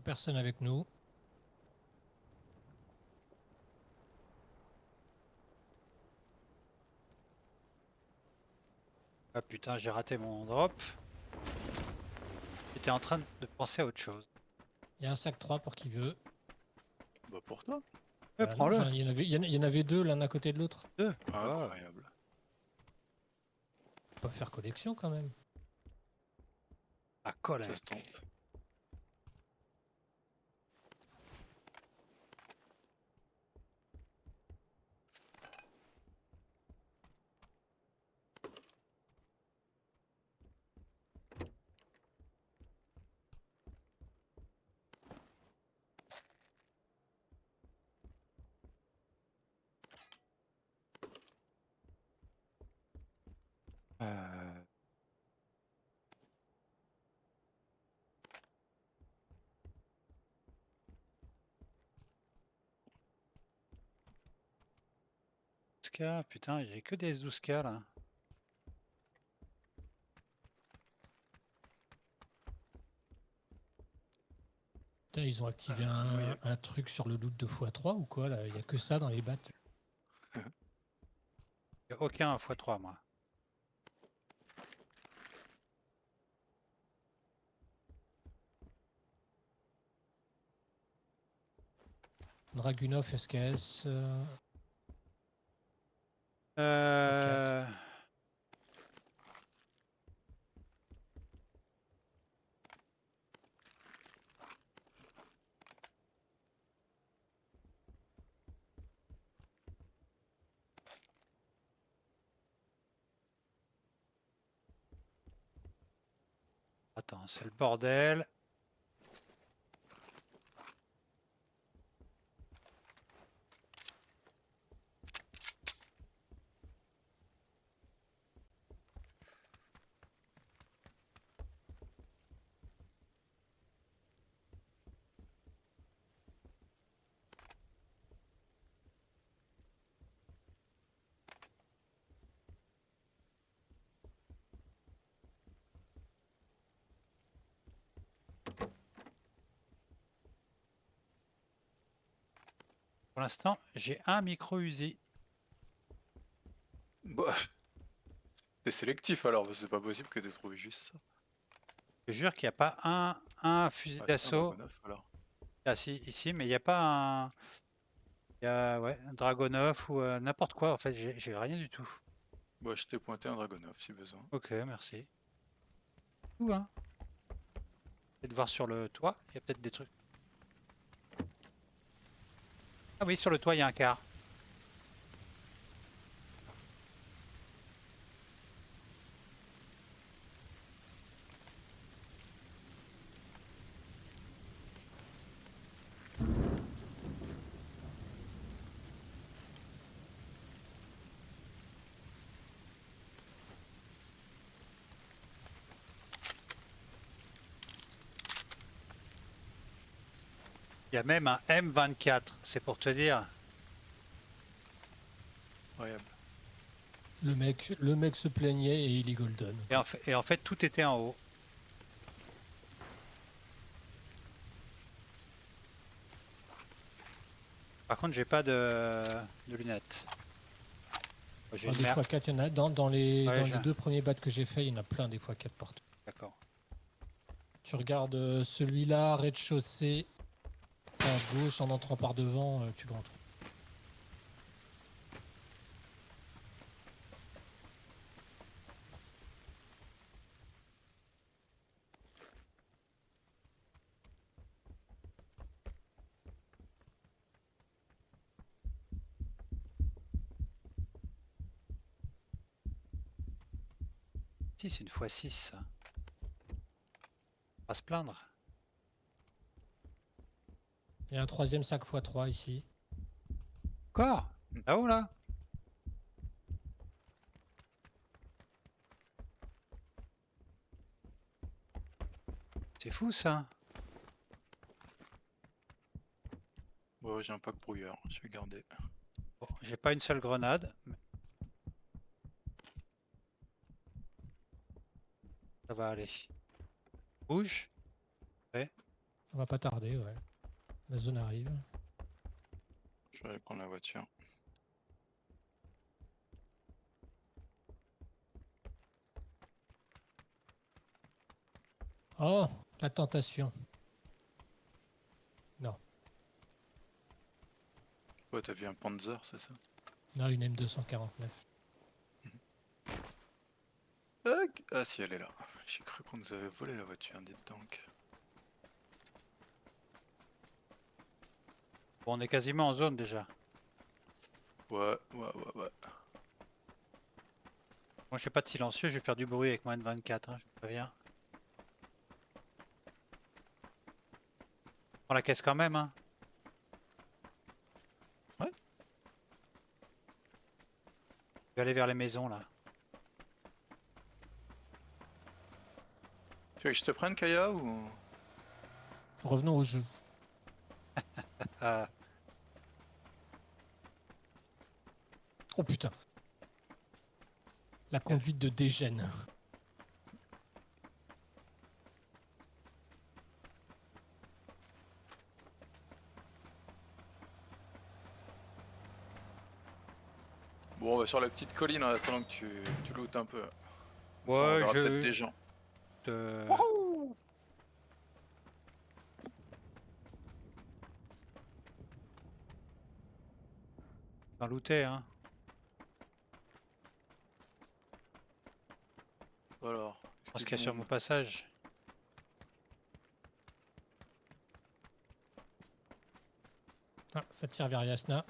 Personne avec nous. Ah putain, j'ai raté mon drop. J'étais en train de penser à autre chose. Il y a un sac 3 pour qui veut. Bah, pour toi. Ouais, Non, prends-le. il y en avait deux l'un à côté de l'autre. Deux. Incroyable. On peut faire collection quand même. Ah, colle. Ça se tente. Euh, S12K, putain, j'ai que des S12K là. Putain, ils ont activé oui. un truc sur le loot de x3 ou quoi là? Il y a que ça dans les battes. Y a aucun x3 moi. Dragunov SKS. Euh... Attends, c'est le bordel. Pour l'instant, j'ai un micro usé. Bah, c'est sélectif alors, parce que c'est pas possible que t'aies trouvé juste ça. Je te jure qu'il n'y a pas un fusil Ah, c'est un d'assaut. Dragunov alors. Ah si, ici, mais il n'y a pas un... Il y a ouais, un Dragonov ou n'importe quoi. En fait, j'ai rien du tout. Bah, je t'ai pointé un Dragunov si besoin. Ok, merci. Tout, hein. Peut-être voir sur le toit, il y a peut-être des trucs. Ah oui, sur le toit, il y a un car. Il y a même un M24, c'est pour te dire. Incroyable. Le mec se plaignait et il est golden. Et en fait, tout était en haut. Par contre, j'ai pas de lunettes. J'ai Ah, une des mer- x4, il y en a dans les, Ouais, dans j'ai- les 2 premiers battes que j'ai fait, il y en a plein des x4 partout. D'accord. Tu regardes celui-là, rez-de-chaussée, à gauche, en entrant par devant, tu le retrouves. Si, c'est une x6. Ça. On va se plaindre. Il y a un troisième sac x3 ici. Encore là-haut, là. C'est fou, ça. Bon, j'ai un pack brouilleur, je vais garder. Bon, j'ai pas une seule grenade. Mais... ça va aller. Bouge. On va pas tarder, ouais. La zone arrive. Je vais aller prendre la voiture. Oh, la tentation. Non, Ouais, t'as vu un Panzer, c'est ça? non, une M249. Ah si, elle est là. J'ai cru qu'on nous avait volé la voiture, dites donc. Bon, on est quasiment en zone déjà. Ouais. Moi, je fais pas de silencieux, je vais faire du bruit avec mon N24, hein, je te préviens. Prends la caisse quand même, hein. Ouais. Je vais aller vers les maisons, là. Tu veux que je te prenne, Kaya, ou... Revenons au jeu. Ah, Oh putain. La conduite de dégène. Bon, on va sur la petite colline en attendant que tu lootes un peu. Comme ça, on Ouais, verra peut-être des gens. Dans looter, hein. Alors, Je pense qu'il y a sur mon passage. Ah, ça tire vers Yasna.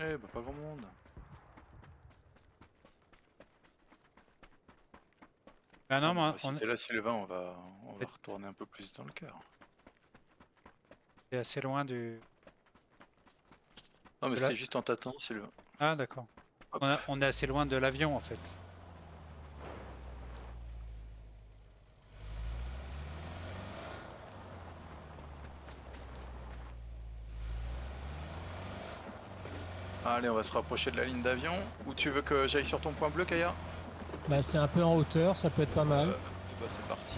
Eh bah pas grand monde. Ah non, bah, mais si on t'es là Sylvain, on va retourner un peu plus dans le cœur. est assez loin du... Non mais De la- c'était juste en tâtonnant Sylvain. Ah d'accord. Hop. On est assez loin de l'avion en fait. Allez, on va se rapprocher de la ligne d'avion. Ou tu veux que j'aille sur ton point bleu, Kaya? Bah c'est un peu en hauteur, ça peut être pas mal. Bah c'est parti.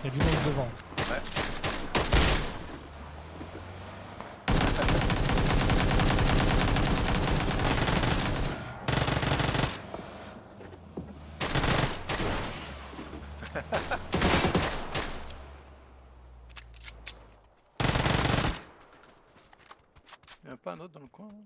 Il y a du monde devant. Ouais. Il n'y en a pas un autre dans le coin là?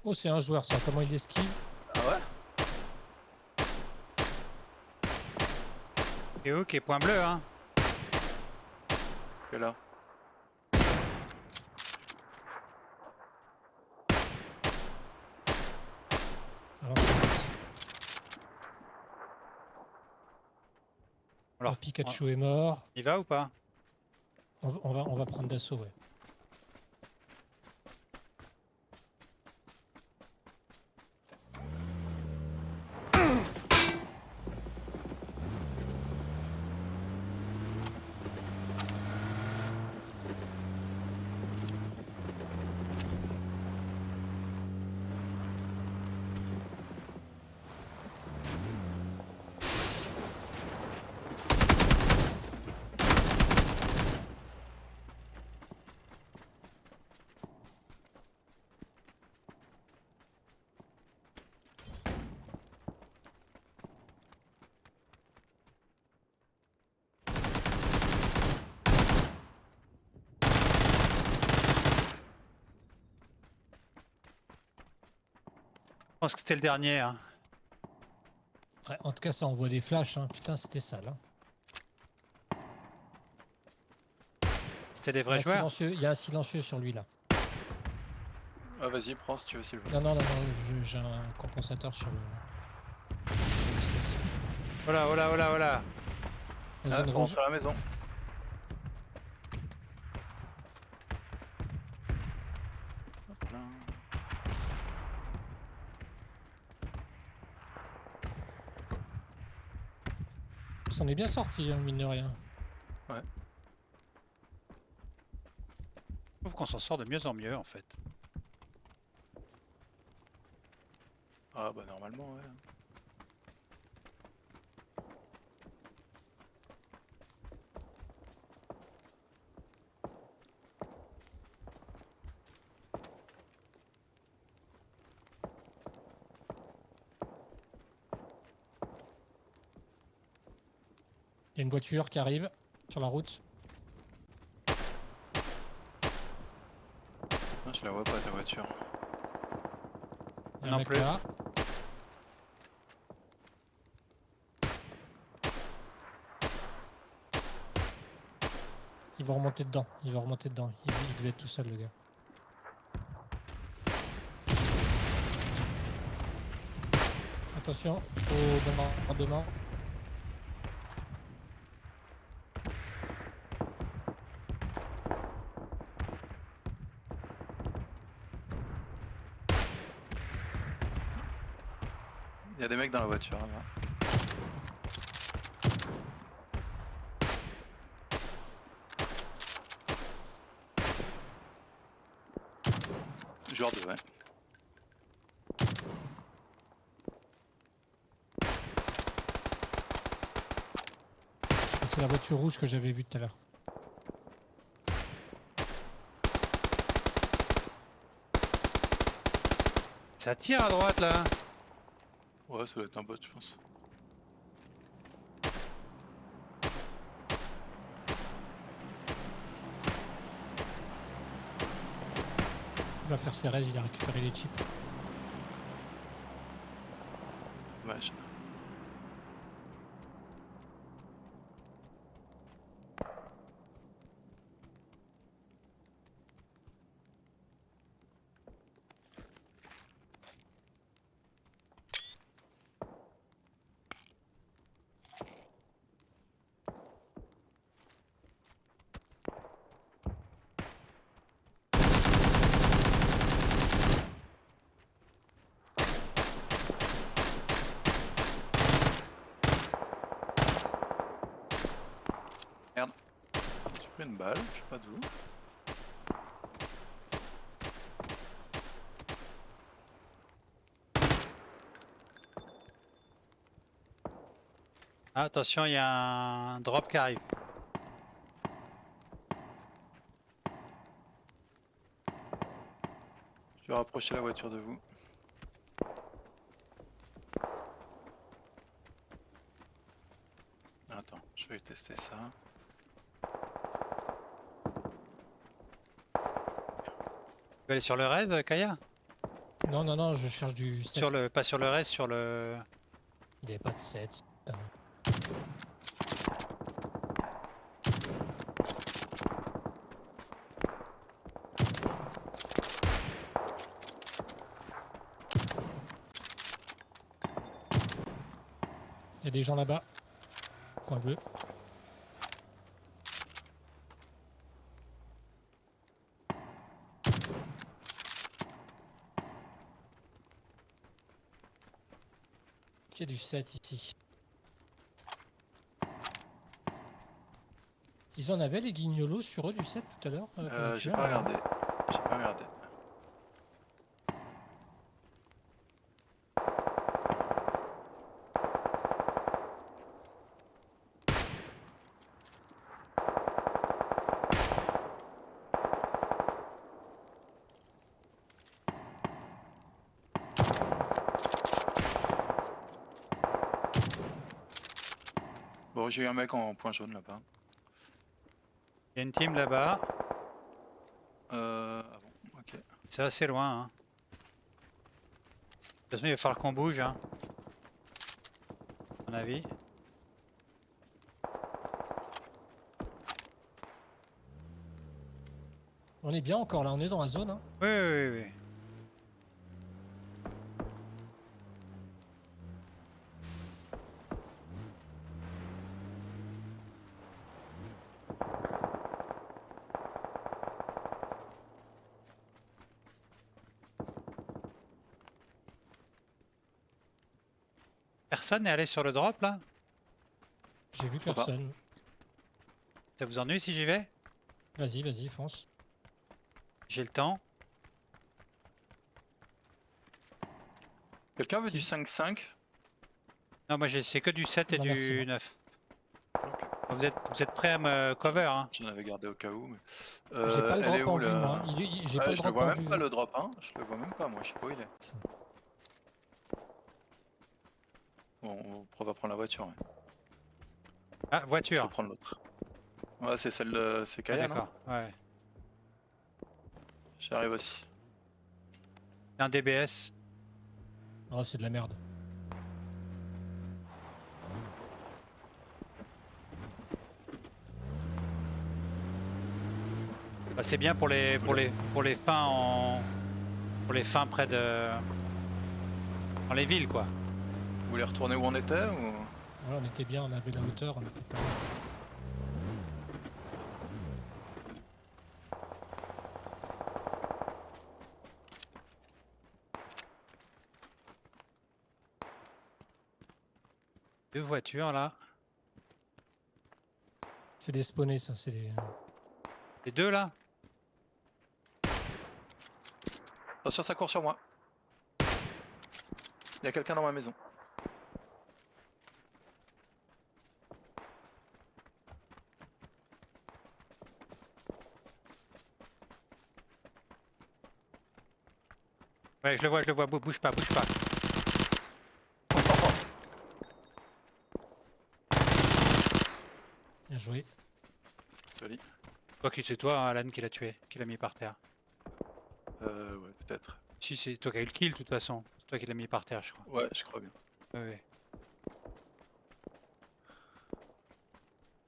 Oh c'est un joueur ça, comment il esquive? Ah ouais? Et où qui est point bleu hein. Que là. Alors, Alors, le Pikachu est mort. il va ou pas? On va prendre d'assaut, ouais. Je pense que c'était le dernier hein. Ouais, en tout cas ça envoie des flashs, hein. Putain c'était sale. Hein. C'était des vrais joueurs. Il y a un silencieux sur lui là. Ah vas-y, prends si tu veux Sylvain. Non, j'ai un compensateur sur le... Voilà, voilà, voilà, voilà. La Ah, zone faut rouge. rentrer à la maison. Hop là. On s'en est bien sorti, hein, mine de rien. Ouais. Je trouve qu'on s'en sort de mieux en mieux en fait. Ah bah normalement ouais. Il y a une voiture qui arrive sur la route. Non, je la vois pas ta voiture. Il y a un Non mec plus. là. Il va remonter dedans. Il devait être tout seul, le gars. Attention au bombardement. Il y a des mecs dans la voiture là. Genre de ouais. Et c'est la voiture rouge que j'avais vue tout à l'heure. Ça tire à droite là. Ouais, ça doit être un bot, je pense. Il va faire ses raises, il a récupéré les chips. Dommage. Merde. J'ai pris une balle, je sais pas d'où. Ah, attention, il y a un drop qui arrive. Je vais rapprocher la voiture de vous. Attends, je vais tester ça. Tu veux aller sur le raid, Kaya? Non, non, non, je cherche du 7. Sur le, pas sur le raid, sur le... Il n'y avait pas de 7. Putain. Il y a des gens là-bas. Point bleu. Il y a du 7 ici. Ils en avaient les guignolos sur eux du 7 tout à l'heure J'ai pas regardé. J'ai pas regardé. Bon, j'ai eu un mec en point jaune là-bas. Il y a une team là-bas. Ah bon, ok. C'est assez loin. Hein. De toute façon, il va falloir qu'on bouge. Hein. À mon avis. On est bien encore là, on est dans la zone. Hein. Oui, oui, oui, oui. Personne n'est allé sur le drop là? J'ai vu vois pas. personne. Ça vous ennuie si j'y vais? Vas-y, vas-y, fonce. J'ai le temps. Quelqu'un veut Si. du 5-5? Non, moi c'est que du 7 et Non, merci, du moi. 9. Ok. Vous êtes prêts à me cover, hein? J'en avais gardé au cas où. Mais... J'ai pas le elle est drop où en vue, moi. là? J'ai Ouais, pas le je le drop vois en même vue. pas le drop, hein. Je le vois même pas, moi. Je sais pas où il est. Bon, on va prendre la voiture. Ouais. Ah, Je vais voiture. prendre l'autre. Ouais, c'est celle c'est Ah, Kaya, non? d'accord, ouais. J'arrive aussi. Un DBS. Oh, c'est de la merde. Bah, c'est bien pour les fins pour les fins près de dans les villes, quoi. Vous voulez retourner où on était ou... Voilà, on était bien, on avait la hauteur, on était pas. Deux voitures là. C'est des spawnés, ça. C'est des. Les deux là. Attention, ça court sur moi. Il y a quelqu'un dans ma maison. Ouais, je le vois, bouge pas, bouge pas. Bien joué. Joli. C'est toi, hein, Alan, qui l'a tué, qui l'a mis par terre. Ouais, peut-être. Si, c'est toi qui as eu le kill, de toute façon. C'est toi qui l'as mis par terre, je crois. Ouais, je crois bien. Ouais, ouais.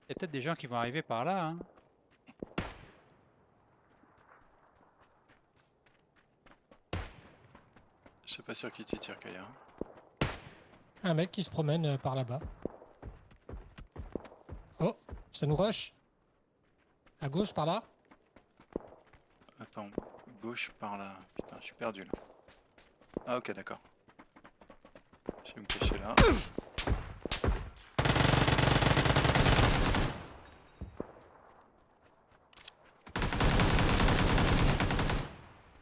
Il y a peut-être des gens qui vont arriver par là, hein. Je sais pas sur qui tu tires, Kaya. Un mec qui se promène par là-bas. Oh, ça nous rush. À gauche, par là. Attends, gauche par là. Putain, je suis perdu là. Ah, ok, d'accord. Je vais me cacher là.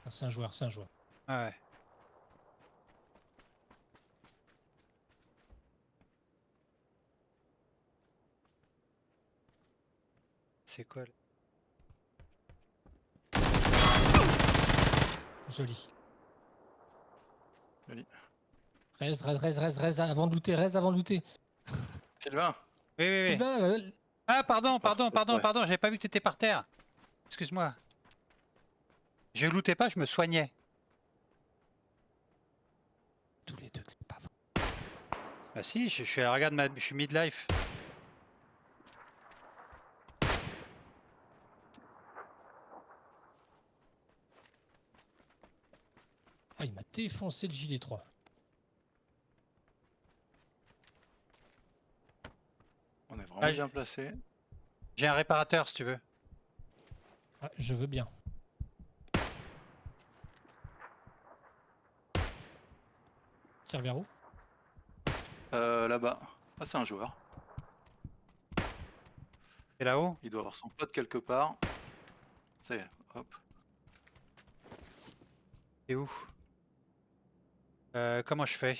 Ah, c'est un joueur, c'est un joueur. Ouais. C'est quoi là? Joli. Joli. Reste, avant de looter, reste avant de looter. Sylvain! Oui, oui, oui. Sylvain, Ah, pardon, ouais. j'avais pas vu que t'étais par terre. Excuse-moi. Je lootais pas, je me soignais. tous les deux, c'est pas vrai. Bah si, je suis à regarde, je suis midlife. Ah, il m'a défoncé le gilet 3. On est vraiment Ah, bien placé. J'ai un réparateur si tu veux. Ah, je veux bien. Tire vers où? Là-bas. Ah, c'est un joueur. C'est là-haut. Il doit avoir son pote quelque part. Ça y est, hop. C'est où? Comment je fais?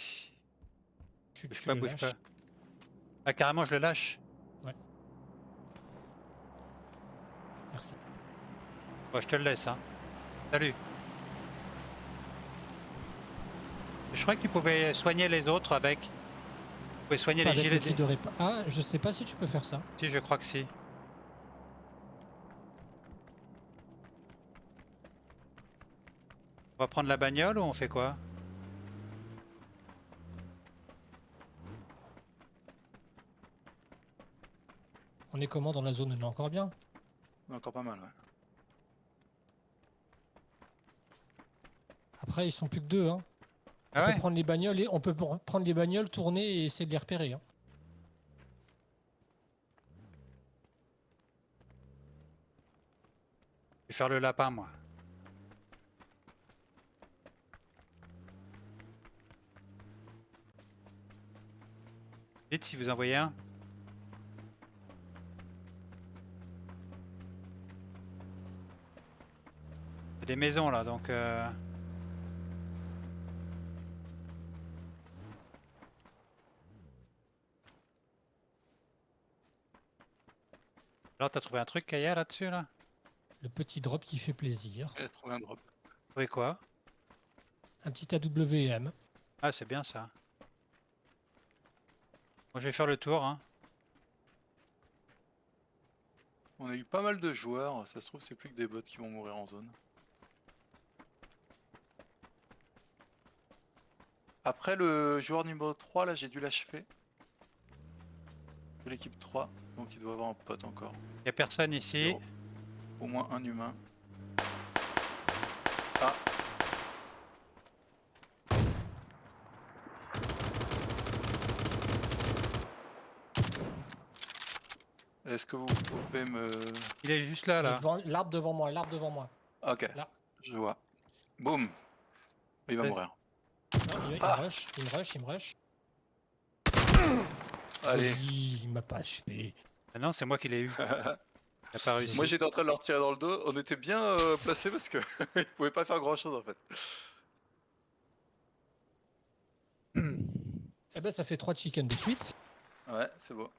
Tu Bouge le pas, bouge lâches. pas. Ah, carrément, je le lâche. Merci. Bon, je te le laisse, hein. Salut. Je crois que tu pouvais soigner les autres avec. Tu pouvais soigner Pas les avec gilets. le kit de Ah, je sais pas si tu peux faire ça. Si, je crois que si. On va prendre la bagnole ou on fait quoi? On est comment dans la zone? On est encore bien. Encore pas mal, ouais. Après, ils sont plus que deux. Hein. Ah On ouais? peut prendre les bagnoles et on peut prendre les bagnoles, tourner et essayer de les repérer. Hein. Je vais faire le lapin, moi. Dites si vous en voyez un. Il y a des maisons là, donc. Alors, t'as trouvé un truc, Kaya, là-dessus, là? Le petit drop qui fait plaisir. Elle a trouvé un drop. Trouvé quoi? Un petit AWM. Ah, c'est bien ça. Bon, je vais faire le tour, hein. On a eu pas mal de joueurs, ça se trouve c'est plus que des bots qui vont mourir en zone. Après le joueur numéro 3 là j'ai dû l'achever. De l'équipe 3, donc il doit avoir un pote encore. Y a personne ici. Au moins un humain. Ah. Est-ce que vous pouvez me... Il est juste là, là. L'arbre devant moi, l'arbre devant moi. Ok, Là. je vois. Boum. Il va Ouais. mourir. Il Ah. me rush, il me rush, il me rush. Allez. Joli, il m'a pas achevé. Ah non, c'est moi qui l'ai eu. Il a pas réussi. Moi j'étais en train de leur tirer dans le dos, on était bien placés parce que ils pouvaient pas faire grand chose en fait. Eh ben ça fait 3 chickens de suite. Ouais, c'est beau.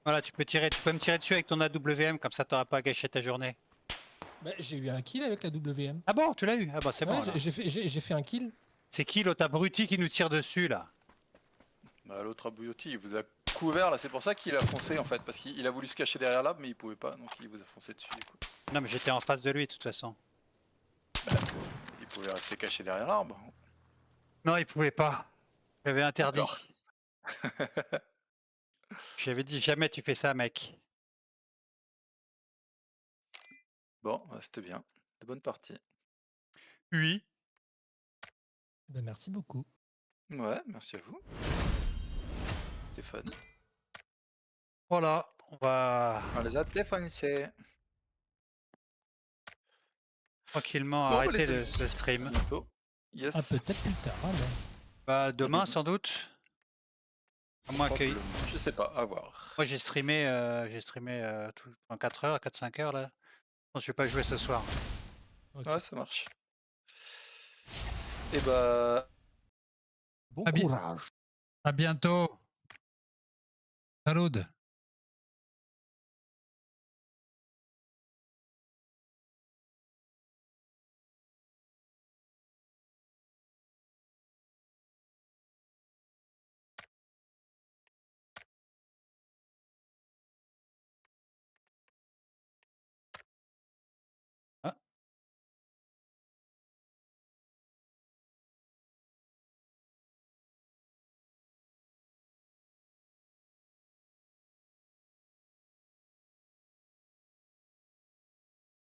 Voilà, tu peux me tirer dessus avec ton AWM, comme ça t'auras pas à gâcher ta journée. Bah, j'ai eu un kill avec la WM. Ah bon, tu l'as eu? Ah bah c'est Ouais, bon. alors. j'ai fait un kill. C'est qui l'autre abruti qui nous tire dessus, là? Bah, l'autre abruti il vous a couvert là, c'est pour ça qu'il a foncé en fait, parce qu'il a voulu se cacher derrière l'arbre mais il pouvait pas, donc il vous a foncé dessus du coup. Non, mais j'étais en face de lui, de toute façon. Il pouvait rester caché derrière l'arbre. Non, il pouvait pas. J'avais interdit. D'accord. J'avais dit jamais tu fais ça, mec. Bon, bah, c'était bien. De bonnes parties. Oui. Ben, merci beaucoup. Ouais, merci à vous. Stéphane. Voilà, on va On les a défoncés. tranquillement Bon, arrêter les le stream. À bientôt. Yes. Ah, peut-être plus tard. Hein, mais... Bah, demain, demain. sans doute. À moins que... Probablement. Je sais pas, à voir. Moi, j'ai streamé tout, en 4 heures, 4-5 heures, là. Je pense que je vais pas jouer ce soir. Ok. Ouais, ça marche. Et bah... Bon Ah, bien. courage. À bientôt. Salut.